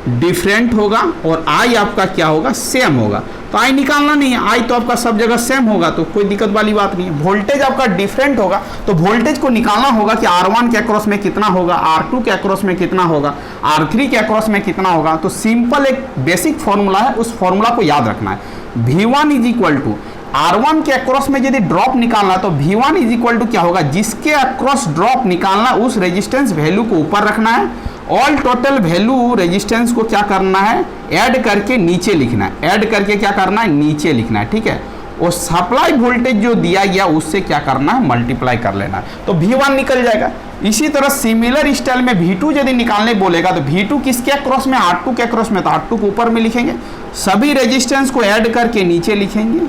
डिफरेंट होगा और I आपका क्या होगा सेम होगा। तो I निकालना नहीं है, I तो आपका सब जगह सेम होगा, तो कोई दिक्कत वाली बात नहीं है। वोल्टेज आपका डिफरेंट होगा तो वोल्टेज को निकालना होगा कि R1 के अक्रॉस में कितना होगा, R2 के अक्रॉस में कितना होगा, R3 के अक्रॉस में कितना होगा। तो सिंपल एक बेसिक फॉर्मूला है, उस फॉर्मूला को याद रखना है। V1 is equal to R1 के अक्रॉस में यदि ड्रॉप निकालना तो V1 इज इक्वल टू क्या होगा, जिसके अक्रॉस ड्रॉप निकालना उस रेजिस्टेंस वैल्यू को ऊपर रखना है, ऑल टोटल वैल्यू रेजिस्टेंस को क्या करना है ऐड करके नीचे लिखना है, ऐड करके क्या करना है नीचे लिखना है। ठीक है, और सप्लाई वोल्टेज जो दिया गया उससे क्या करना है मल्टीप्लाई कर लेना है, तो V1 निकल जाएगा। इसी तरह सिमिलर स्टाइल में V2 यदि निकालने बोलेगा तो V2 किसके अक्रॉस में, R2 के अक्रॉस में, तो R2 को ऊपर में लिखेंगे, सभी रेजिस्टेंस को ऐड करके नीचे लिखेंगे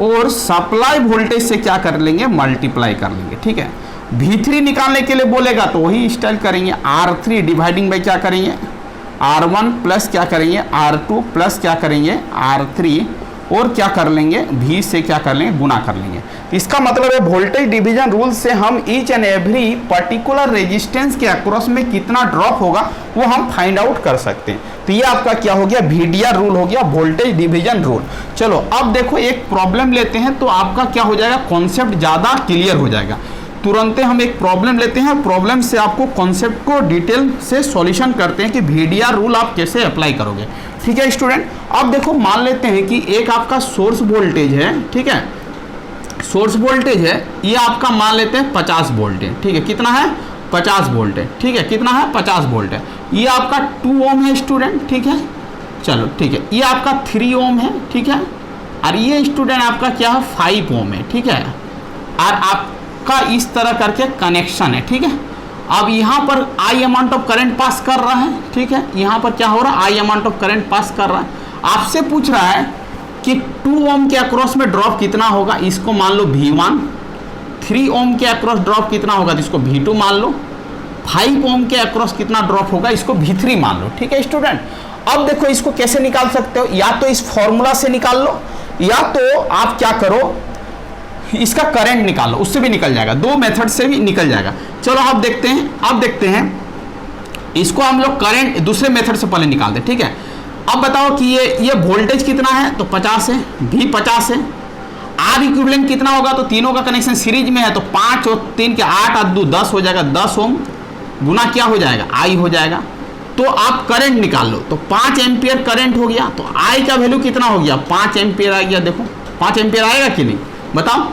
और सप्लाई वोल्टेज से क्या कर लेंगे मल्टीप्लाई कर लेंगे। ठीक है, V3 निकालने के लिए बोलेगा तो वही स्टाइल करेंगे, R3 डिवाइडिंग बाई क्या करेंगे R1 प्लस क्या करेंगे R2 प्लस क्या करेंगे R3 और क्या कर लेंगे V से क्या कर लेंगे गुना कर लेंगे। इसका मतलब है वोल्टेज डिवीजन रूल से हम each and every particular resistance के अक्रॉस में कितना ड्रॉप होगा वो हम फाइंड आउट कर सकते हैं। तो ये आपका क्या हो गया VDR रूल हो गया, वोल्टेज डिवीजन रूल। चलो अब देखो एक प्रॉब्लम लेते हैं तो आपका क्या हो जाएगा, कॉन्सेप्ट ज़्यादा क्लियर हो जाएगा। तुरंत हम एक प्रॉब्लम लेते हैं, प्रॉब्लम से आपको कॉन्सेप्ट को डिटेल से सॉल्यूशन करते हैं कि VDR रूल आप कैसे अप्लाई करोगे। ठीक है स्टूडेंट, अब देखो मान लेते हैं कि एक आपका सोर्स वोल्टेज है, ठीक है, सोर्स वोल्टेज है, ये आपका मान लेते हैं 50 वोल्ट है, ठीक है, कितना है 50 वोल्ट है, ठीक है, कितना है 50 वोल्ट है। ये आपका 2 ओम है स्टूडेंट, ठीक है, चलो ठीक है, ये आपका 3 ओम है, ठीक है, और ये स्टूडेंट आपका क्या है 5 ओम है, ठीक है, और आपका इस तरह करके कनेक्शन है, ठीक है। अब यहाँ पर I amount of current pass कर रहा है, ठीक है, यहाँ पर क्या हो रहा है I amount of current pass कर रहा है। आपसे पूछ रहा है कि 2 ओम के अक्रॉस में ड्रॉप कितना होगा, इसको मान लो V1, 3 ओम के अक्रॉस ड्रॉप कितना होगा तो इसको V2 मान लो, 5 ओम के अक्रॉस कितना ड्रॉप होगा इसको V3 मान लो। ठीक है स्टूडेंट, अब देखो इसको कैसे निकाल सकते हो, या तो इस फॉर्मूला से निकाल लो या तो आप क्या करो इसका करंट निकालो, उससे भी निकल जाएगा, 2 मेथड से भी निकल जाएगा। चलो अब देखते हैं इसको हम लोग करंट दूसरे मेथड से पहले निकाल दे। ठीक है, अब बताओ कि ये वोल्टेज कितना है तो 50 है, भी 50 है, आर इक्विवेलेंट कितना होगा तो तीनों का कनेक्शन सीरीज में है तो 5 और 3 के 8 और 2 10 हो जाएगा, 10 ओम गुना क्या हो जाएगा आई हो जाएगा। तो आप करंट निकाल लो, तो 5 एम्पियर करंट हो गया, तो आई का वैल्यू कितना हो गया 5 एम्पियर आ गया। देखो 5 एम्पियर आएगा कि नहीं बताओ,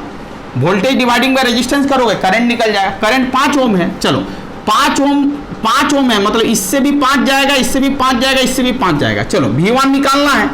वोल्टेज डिवाइडिंग बाय रेजिस्टेंस करोगे करंट निकल जाएगा। करंट 5 ओम है, चलो 5 ओम है, मतलब इससे भी 5 जाएगा, इससे भी 5 जाएगा, इससे भी 5 जाएगा। चलो V1 निकालना है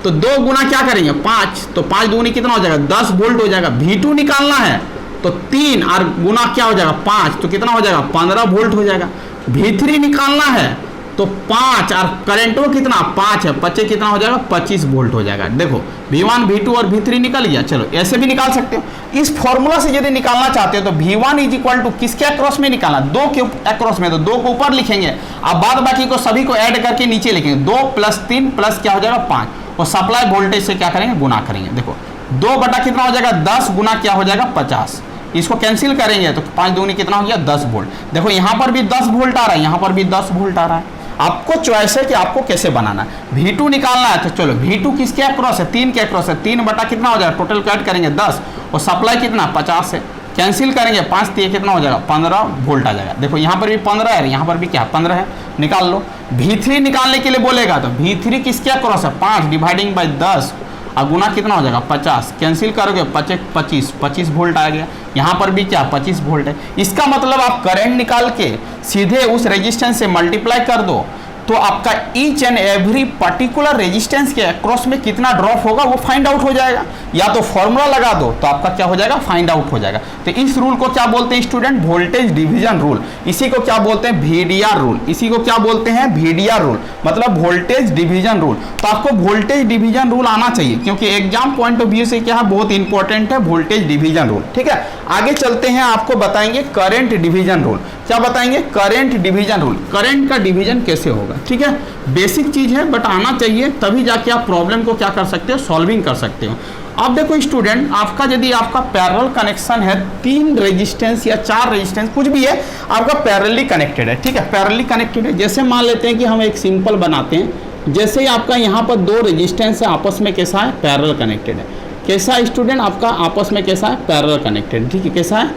तो 2 गुना क्या करेंगे 5, तो 5 दूनी कितना हो जाएगा 10 वोल्ट हो जाएगा। V2 निकालना है तो 3 और गुना क्या हो जाएगा 5, तो कितना हो जाएगा 15 वोल्ट हो जाएगा। V3 निकालना है तो 5 और करंट वो कितना 5 है, 25 कितना हो जाएगा 25 वोल्ट हो जाएगा। देखो V1 V2 और V3 निकल गया। चलो ऐसे भी निकाल सकते हो, इस फॉर्मूला से यदि निकालना चाहते हो तो V1 इज इक्वल टू किसके अक्रॉस में निकालना 2 के अक्रॉस में, तो 2 को ऊपर लिखेंगे, अब बाद बाकी को सभी को ऐड करके नीचे लिखेंगे, 2 + 3 प्लस क्या हो जाएगा 5 और सप्लाई वोल्टेज से क्या करेंगे गुना करेंगे। देखो 2 बटा कितना हो जाएगा 10 गुना क्या हो जाएगा 50, इसको कैंसिल करेंगे तो 5 दूनी कितना हो गया 10 वोल्ट। देखो यहाँ पर भी 10 वोल्ट आ रहा है, यहाँ पर भी 10 वोल्ट आ रहा है। आपको चॉइस है कि आपको कैसे बनाना है। V2 निकालना है तो चलो V2 किसके अक्रॉस है 3 के अक्रॉस है, 3 बटा कितना हो जाएगा टोटल कैट करेंगे 10 और सप्लाई कितना 50 है, कैंसिल करेंगे 5 3 कितना हो जाएगा 15 वोल्ट आ जाएगा। देखो यहाँ पर भी 15 है, यहाँ पर भी क्या 15 है, निकाल लो। V3 निकालने के लिए बोलेगा तो V3 किसके अक्रॉस है 5 डिवाइडिंग बाई 10 और गुना कितना हो जाएगा 50, कैंसिल करोगे 25 वोल्ट आ गया। यहाँ पर भी क्या 25 वोल्ट है। इसका मतलब आप करंट निकाल के सीधे उस रेजिस्टेंस से मल्टीप्लाई कर दो तो आपका each and every particular resistance के अक्रॉस में कितना ड्रॉप होगा वो फाइंड आउट हो जाएगा, या तो फॉर्मूला लगा दो तो आपका क्या हो जाएगा फाइंड आउट हो जाएगा। तो इस रूल को क्या बोलते हैं स्टूडेंट वोल्टेज डिवीजन रूल, इसी को क्या बोलते हैं VDR रूल, इसी को क्या बोलते हैं VDR रूल मतलब वोल्टेज डिवीजन रूल। तो आपको वोल्टेज डिवीजन रूल आना चाहिए क्योंकि एग्जाम पॉइंट ऑफ व्यू से क्या है बहुत इंपॉर्टेंट है वोल्टेज डिवीजन रूल। ठीक है, आगे चलते हैं, आपको बताएंगे करंट डिवीजन रूल। क्या बताएंगे करंट डिवीजन रूल, करंट का डिवीजन कैसे होगा। ठीक है, बेसिक चीज है बट आना चाहिए, तभी जाके आप प्रॉब्लम को क्या कर सकते हो सॉल्विंग कर सकते हो। अब देखो स्टूडेंट, आपका यदि आपका पैरेलल कनेक्शन है 3 रेजिस्टेंस या 4 रेजिस्टेंस कुछ भी है, आपका पैरेलली कनेक्टेड है। ठीक है, पैरेलली कनेक्टेड है। जैसे मान लेते हैं कि हम एक सिंपल बनाते हैं, जैसे ही आपका यहाँ पर 2 रेजिस्टेंस है आपस में कैसा है पैरेलल कनेक्टेड है। कैसा स्टूडेंट आपका आपस में कैसा है पैरेलल कनेक्टेड। ठीक है, कैसा है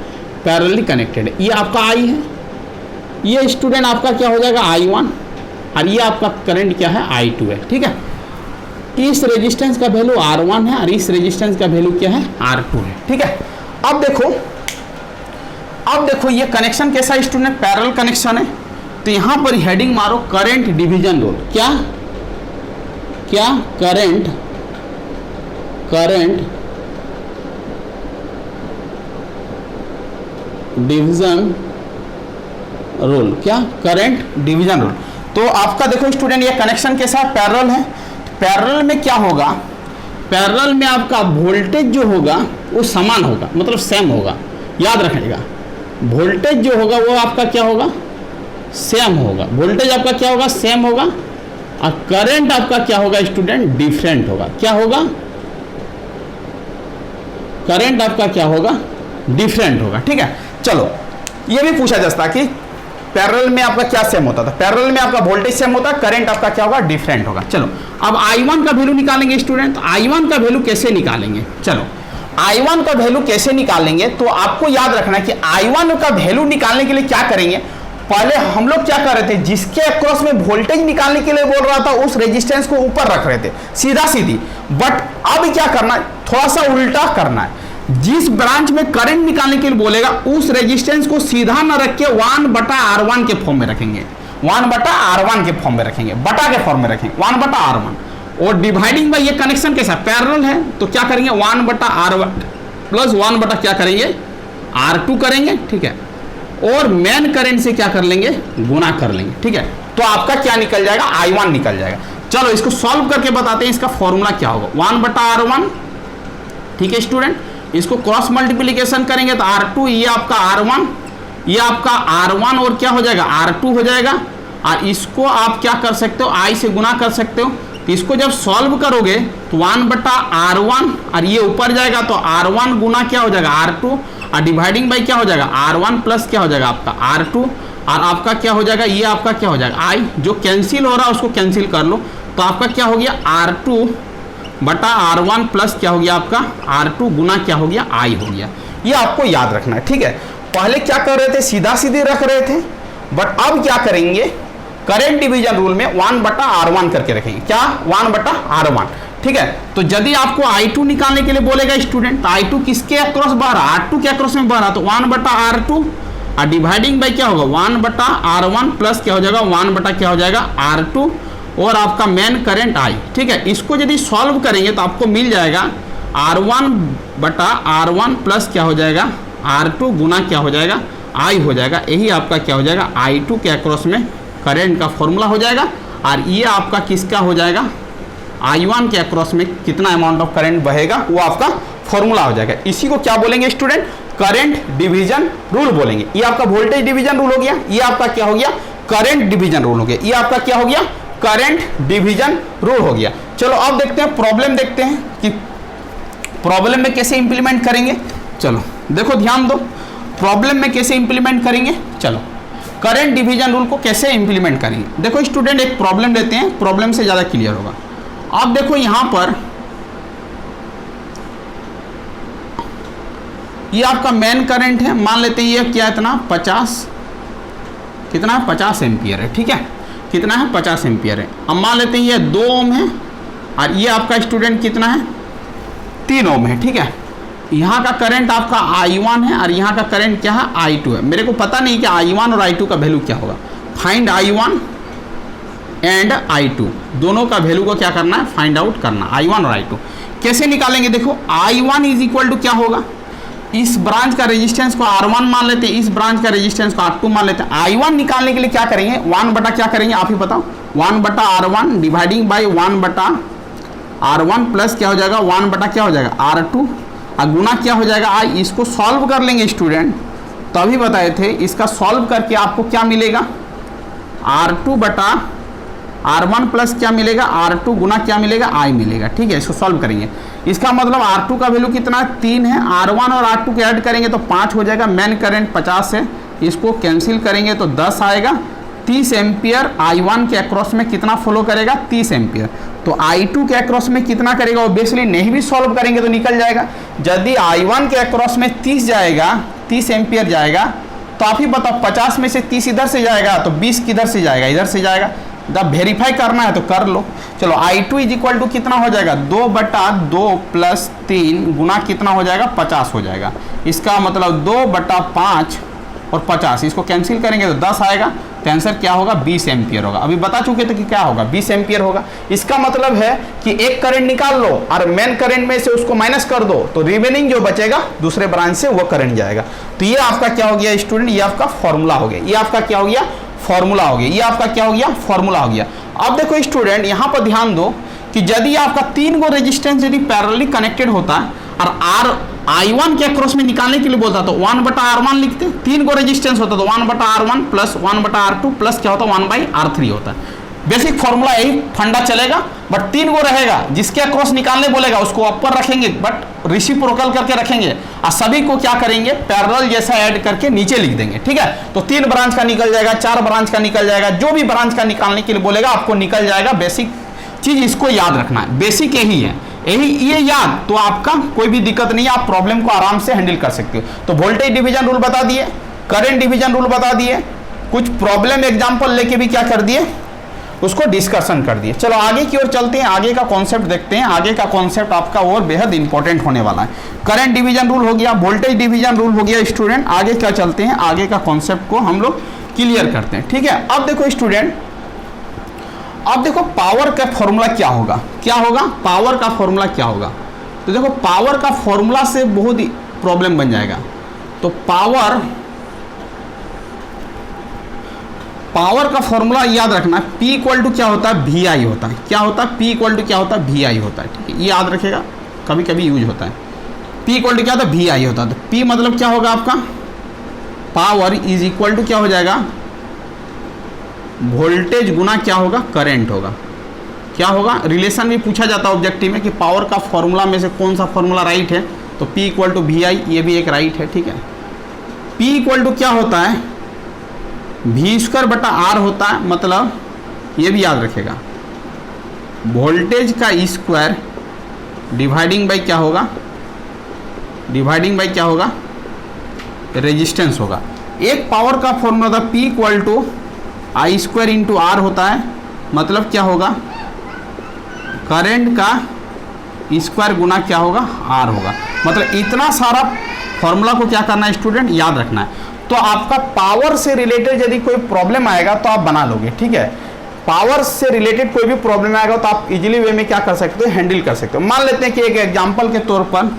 पैरेलली कनेक्टेड है। ये आपका I है, ये स्टूडेंट आपका क्या हो जाएगा I1 और ये आपका करंट क्या है I2 है। ठीक है, इस रेजिस्टेंस का वैल्यू R1 है और इस रेजिस्टेंस का वैल्यू क्या है R2 है। ठीक है, अब देखो ये कनेक्शन कैसा स्टूडेंट पैरेलल कनेक्शन है। तो यहां पर हेडिंग मारो करंट डिवीजन रूल। क्या करंट डिवीजन रूल, क्या करंट डिवीजन रूल। तो आपका देखो स्टूडेंट ये कनेक्शन के साथ पैरेलल है, पैरेलल में क्या होगा, पैरेलल में आपका वोल्टेज जो होगा वो समान होगा मतलब सेम होगा। याद रखिएगा वोल्टेज जो होगा वो आपका क्या होगा सेम होगा, वोल्टेज आपका क्या होगा सेम होगा और करंट आपका क्या होगा स्टूडेंट, डिफरेंट होगा। क्या होगा, करंट आपका क्या होगा, डिफरेंट होगा। ठीक है, चलो ये भी पूछा जा सकता कि पैरेलल में आपका क्या सेम होता था, पैरेलल में आपका वोल्टेज सेम होता है, करंट आपका क्या होगा, डिफरेंट होगा। चलो अब I1 का वैल्यू निकालेंगे स्टूडेंट। I1 का वैल्यू कैसे निकालेंगे, चलो I1 का वैल्यू कैसे निकालेंगे, तो आपको याद रखना है कि I1 का वैल्यू निकालने के लिए क्या करेंगे, पहले हम लोग क्या कर रहे थे, जिसके अक्रॉस में वोल्टेज निकालने के लिए बोल रहा था उस रेजिस्टेंस को ऊपर रख रहे थे सीधा सीधी। बट अब क्या करना है, थोड़ा सा उल्टा करना है। जिस ब्रांच में करंट निकालने के लिए बोलेगा उस रेजिस्टेंस को सीधा न रख के 1/R1 के फॉर्म में रखेंगे, 1/R1 के फॉर्म में रखेंगे, बटा के फॉर्म में रखेंगे 1/R1। और डिवाइडिंग बाय ये कनेक्शन कैसा, पैरेलल है, तो क्या करेंगे 1/R1 प्लस 1 क्या करेंगे, R2 करेंगे। ठीक है, और मेन करंट से क्या कर लेंगे, गुना कर लेंगे। ठीक है, तो आपका क्या निकल जाएगा, I1 निकल जाएगा। चलो इसको सॉल्व करके बताते हैं, इसका फॉर्मूला क्या होगा, 1/R1। ठीक है स्टूडेंट, इसको क्रॉस मल्टीप्लीकेशन करेंगे तो R2, ये आपका R1, ये आपका R1 और क्या हो जाएगा, R2 हो जाएगा। और इसको आप क्या कर सकते हो, I से गुना कर सकते हो। तो इसको जब सॉल्व करोगे तो 1/R1 और ये ऊपर जाएगा तो R1 गुना क्या हो जाएगा, R2, और डिवाइडिंग बाई क्या हो जाएगा, R1 प्लस क्या हो जाएगा आपका R2, और आपका क्या हो जाएगा, ये आपका क्या हो जाएगा I, जो कैंसिल हो रहा है उसको कैंसिल कर लो। तो आपका क्या हो गया, R2/R1 प्लस क्या हो गया आपका R2 गुना क्या हो गया, I हो गया। ये आपको याद रखना है। ठीक है, पहले क्या कर रहे थे, सीधा सीधे रख रहे थे, बट अब क्या करेंगे, करंट डिवीजन रूल में 1/R1 करके रखेंगे। क्या, 1/R1। ठीक है, तो यदि आपको I2 निकालने के लिए बोलेगा स्टूडेंट, तो I2 किसके अक्रॉस बह रहा, R2 के अक्रॉस में बह रहा, तो 1/R2 और डिवाइडिंग बाई क्या होगा 1/R1 प्लस क्या हो जाएगा 1 क्या हो जाएगा R2 और आपका मेन करंट I। ठीक है, इसको यदि सॉल्व करेंगे तो आपको मिल जाएगा R1/R1 प्लस क्या हो जाएगा R2 गुना क्या हो जाएगा I हो जाएगा। यही आपका क्या हो जाएगा I2 के अक्रॉस में करंट का फॉर्मूला हो जाएगा। और ये आपका किसका हो जाएगा, I1 के अक्रॉस में कितना अमाउंट ऑफ करंट बहेगा वो आपका फॉर्मूला हो जाएगा। इसी को क्या बोलेंगे स्टूडेंट, करंट डिवीजन रूल बोलेंगे। ये आपका वोल्टेज डिवीजन रूल हो गया, ये आपका क्या हो गया, करंट डिवीजन रूल हो गया, ये आपका क्या हो गया, करंट डिवीजन रूल हो गया। चलो अब देखते हैं प्रॉब्लम, देखते हैं कि प्रॉब्लम में कैसे इंप्लीमेंट करेंगे। चलो देखो ध्यान दो, प्रॉब्लम में कैसे इंप्लीमेंट करेंगे। चलो करंट डिवीजन रूल को कैसे इंप्लीमेंट करेंगे। देखो स्टूडेंट एक प्रॉब्लम लेते हैं, प्रॉब्लम से ज़्यादा क्लियर होगा। अब देखो यहाँ पर ये आपका मेन करंट है, मान लेते हैं ये क्या इतना 50, कितना है 50 एम्पियर है। ठीक है, कितना है 50 एम्पियर है। अब मान लेते हैं ये 2 ओम है और ये आपका स्टूडेंट कितना है 3 ओम है। ठीक है, यहाँ का करंट आपका I1 है और यहाँ का करंट क्या है I2 है। मेरे को पता नहीं कि I1 और I2 का वैल्यू क्या होगा। फाइंड I1 एंड I2 दोनों का वैल्यू को क्या करना है, फाइंड आउट करना। I1 और I2 कैसे निकालेंगे, देखो I1 इज इक्वल टू क्या होगा, इस ब्रांच का रेजिस्टेंस को R1 मान लेते हैं, इस ब्रांच का रेजिस्टेंस को R2 मान लेते हैं। I1 निकालने के लिए क्या करेंगे, 1 क्या करेंगे आप ही बताओ, 1/R1 dividing by 1/R1 plus क्या हो जाएगा 1 क्या हो जाएगा R2 और गुना क्या हो जाएगा I। इसको सॉल्व कर लेंगे स्टूडेंट, तभी बताए थे। इसका सॉल्व करके आपको क्या मिलेगा, R2/R1 प्लस क्या मिलेगा R2 गुना क्या मिलेगा I मिलेगा। ठीक है, इसको सॉल्व करेंगे। इसका मतलब R2 का वैल्यू कितना 3 है, R1 और R2 को ऐड करेंगे तो 5 हो जाएगा। मेन करंट 50 है, इसको कैंसिल करेंगे तो 10 आएगा। 30 एम्पियर I1 के अक्रॉस में कितना फॉलो करेगा 30 एम्पियर। तो I2 के अक्रॉस में कितना करेगा, ऑब्वियसली नहीं भी सॉल्व करेंगे तो निकल जाएगा। यदि I1 के अक्रॉस में 30 जाएगा, 30 एम्पियर जाएगा, तो आप ही बताओ 50 में से 30 इधर से जाएगा तो 20 किधर से जाएगा, इधर से जाएगा। जब वेरीफाई करना है तो कर लो। चलो I2 इज इक्वल टू कितना हो जाएगा 2/2 प्लस 3 गुना कितना हो जाएगा 50 हो जाएगा। इसका मतलब 2/5 और 50, इसको कैंसिल करेंगे तो 10 आएगा। तो आंसर क्या होगा 20 एम्पियर होगा। अभी बता चुके थे कि क्या होगा 20 एम्पियर होगा। इसका मतलब है कि एक करंट निकाल लो और मेन करंट में से उसको माइनस कर दो तो रिमेनिंग जो बचेगा दूसरे ब्रांच से वो करंट जाएगा। तो ये आपका क्या हो गया स्टूडेंट, ये आपका फॉर्मूला हो गया, ये आपका क्या हो गया फॉर्मूला हो गया, ये आपका क्या हो गया फॉर्मूला हो गया। अब देखो स्टूडेंट यहाँ पर ध्यान दो कि यदि आपका 3 गो रेजिस्टेंस यदि पैरेलली कनेक्टेड होता और I1 के अक्रॉस में निकालने के लिए बोलता तो 1/R1 लिखते। 3 गो रेजिस्टेंस होता तो 1/R1 प्लस 1/R2 प्लस क्या होता 1/R3 होता। बेसिक फॉर्मूला यही फंडा चलेगा, बट 3 गो रहेगा, जिसके अक्रॉस निकालने बोलेगा उसको अपर रखेंगे, बट रेसिप्रोकल करके रखेंगे, और सभी को क्या करेंगे पैरेलल जैसा ऐड करके नीचे लिख देंगे, ठीक है। तो 3 ब्रांच का निकल जाएगा, 4 ब्रांच का निकल जाएगा, जो भी ब्रांच का निकालने के लिए बोलेगा आपको निकल जाएगा। बेसिक चीज इसको याद रखना है, बेसिक यही है, यही ये याद, तो आपका कोई भी दिक्कत नहीं है, आप प्रॉब्लम को आराम से हैंडल कर सकते हो। तो वोल्टेज डिवीजन रूल बता दिए, करंट डिवीजन रूल बता दिए, कुछ प्रॉब्लम एग्जांपल लेके भी क्या कर दिए, उसको डिस्कशन कर दिए। चलो आगे की ओर चलते हैं, आगे का कॉन्सेप्ट देखते हैं। आगे का कॉन्सेप्ट आपका और बेहद इंपॉर्टेंट होने वाला है। करंट डिवीजन रूल हो गया, वोल्टेज डिवीजन रूल हो गया स्टूडेंट। आगे क्या चलते हैं, आगे का कॉन्सेप्ट को हम लोग क्लियर करते हैं, ठीक है। अब देखो स्टूडेंट, अब देखो पावर का फॉर्मूला क्या होगा, क्या होगा पावर का फॉर्मूला क्या होगा। तो देखो पावर का फॉर्मूला से बहुत प्रॉब्लम बन जाएगा। तो पावर का फॉर्मूला याद रखना, P इक्वल टू क्या होता है, VI होता है। क्या होता है, P इक्वल टू क्या होता है, VI होता है, ठीक है, ये याद रखेगा, कभी कभी यूज होता है। P इक्वल टू क्या होता है, VI होता है। तो P मतलब क्या होगा आपका, पावर इज इक्वल टू क्या हो जाएगा, वोल्टेज गुना क्या होगा, करंट होगा। क्या होगा, रिलेशन भी पूछा जाता है ऑब्जेक्टिव में कि पावर का फॉर्मूला में से कौन सा फॉर्मूला राइट है, तो P इक्वल टू VI, ये भी एक राइट है, ठीक है। P इक्वल टू क्या होता है, V² बटा R होता है, मतलब ये भी याद रखेगा, वोल्टेज का स्क्वायर डिवाइडिंग बाई क्या होगा, डिवाइडिंग बाई क्या होगा, रेजिस्टेंस होगा। एक पावर का फॉर्मूला था P equal to I² into R होता है, मतलब क्या होगा, करंट का स्क्वायर गुना क्या होगा, R होगा। मतलब इतना सारा फॉर्मूला को क्या करना है स्टूडेंट, याद रखना है। तो आपका पावर से रिलेटेड यदि कोई प्रॉब्लम आएगा तो आप बना लोगे, ठीक है। पावर से रिलेटेड कोई भी प्रॉब्लम आएगा तो आप इजीली वे में क्या कर सकते हो, हैंडल कर सकते हो। मान लेते हैं कि एक एग्जांपल के तौर पर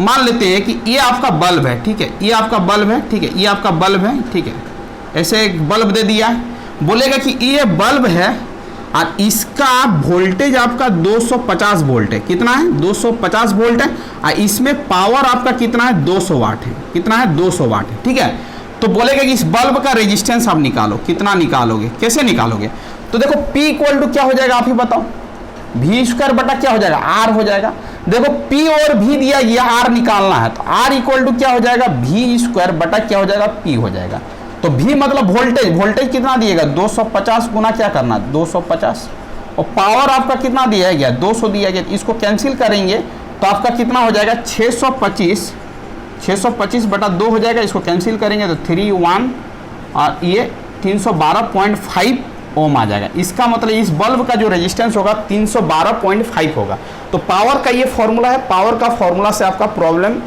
मान लेते हैं कि ये आपका बल्ब है, ठीक है, ये आपका बल्ब है, ठीक है, ये आपका बल्ब है, ठीक है। ऐसे एक बल्ब दे दिया, बोलेगा कि ये बल्ब है और इसका वोल्टेज आपका 250 वोल्ट है। कितना है, 250 वोल्ट है, और इसमें पावर आपका कितना है, 200 वाट है। कितना है, 200 वाट है, ठीक है। तो बोलेगा कि इस बल्ब का रेजिस्टेंस आप निकालो, कितना निकालोगे, कैसे निकालोगे। तो देखो P इक्वल टू क्या हो जाएगा, आप ही बताओ, V² बटा क्या हो जाएगा, R हो जाएगा। देखो P और V दिया गया, R निकालना है, तो R इक्वल टू क्या हो जाएगा, V² बटा क्या हो जाएगा, P हो जाएगा। तो V मतलब वोल्टेज, वोल्टेज कितना दिएगा, 250 गुना क्या करना, 250, और पावर आपका कितना दिया गया, 200 दिया गया। इसको कैंसिल करेंगे तो आपका कितना हो जाएगा, 625 बटा 2 हो जाएगा। इसको कैंसिल करेंगे तो 31 और ये 312.5 ओम आ जाएगा। इसका मतलब इस बल्ब का जो रेजिस्टेंस होगा 312.5 होगा। तो पावर का ये फॉर्मूला है, पावर का फॉर्मूला से आपका प्रॉब्लम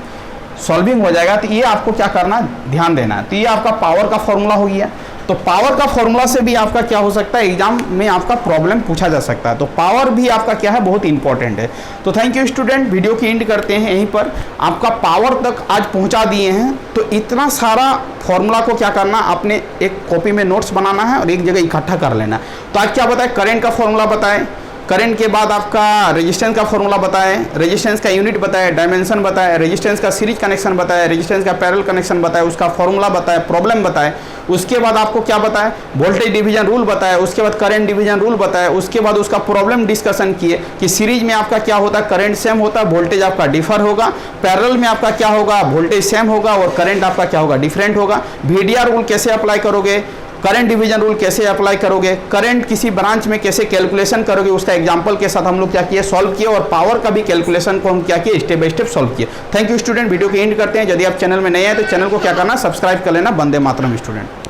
सॉल्विंग हो जाएगा। तो ये आपको क्या करना है, ध्यान देना है। तो ये आपका पावर का फॉर्मूला हो गया। तो पावर का फॉर्मूला से भी आपका क्या हो सकता है, एग्जाम में आपका प्रॉब्लम पूछा जा सकता है। तो पावर भी आपका क्या है, बहुत इंपॉर्टेंट है। तो थैंक यू स्टूडेंट, वीडियो की एंड करते हैं यहीं पर। आपका पावर तक आज पहुंचा दिए हैं। तो इतना सारा फॉर्मूला को क्या करना, अपने एक कॉपी में नोट्स बनाना है और एक जगह इकट्ठा कर लेना। तो आज क्या बताए, करंट का फॉर्मूला बताए, करंट के बाद आपका रेजिस्टेंस का फॉर्मूला बताए, रेजिस्टेंस का यूनिट बताए, डायमेंशन बताए, रेजिस्टेंस का सीरीज कनेक्शन बताए, रेजिस्टेंस का पैरेलल कनेक्शन बताए, उसका फॉर्मूला बताए, प्रॉब्लम बताए। उसके बाद आपको क्या बताया, वोल्टेज डिवीजन रूल बताया, उसके बाद करंट डिवीजन रूल बताया, उसके बाद उसका प्रॉब्लम डिस्कशन किए कि सीरीज में आपका क्या होता है, करंट सेम होता है, वोल्टेज आपका डिफर होगा, पैरेलल में आपका क्या होगा, वोल्टेज सेम होगा और करंट आपका क्या होगा, डिफरेंट होगा। VDR रूल कैसे अप्लाई करोगे, करंट डिवीजन रूल कैसे अप्लाई करोगे, करंट किसी ब्रांच में कैसे कैलकुलेशन करोगे, उसका एग्जांपल के साथ हम लोग क्या किए, सॉल्व किए। और पावर का भी कैलकुलेशन को हम क्या किए, स्टेप बाय स्टेप सॉल्व किए। थैंक यू स्टूडेंट, वीडियो को एंड करते हैं। यदि आप चैनल में नए हैं तो चैनल को क्या करना, सब्सक्राइब कर लेना। वंदे मातरम स्टूडेंट।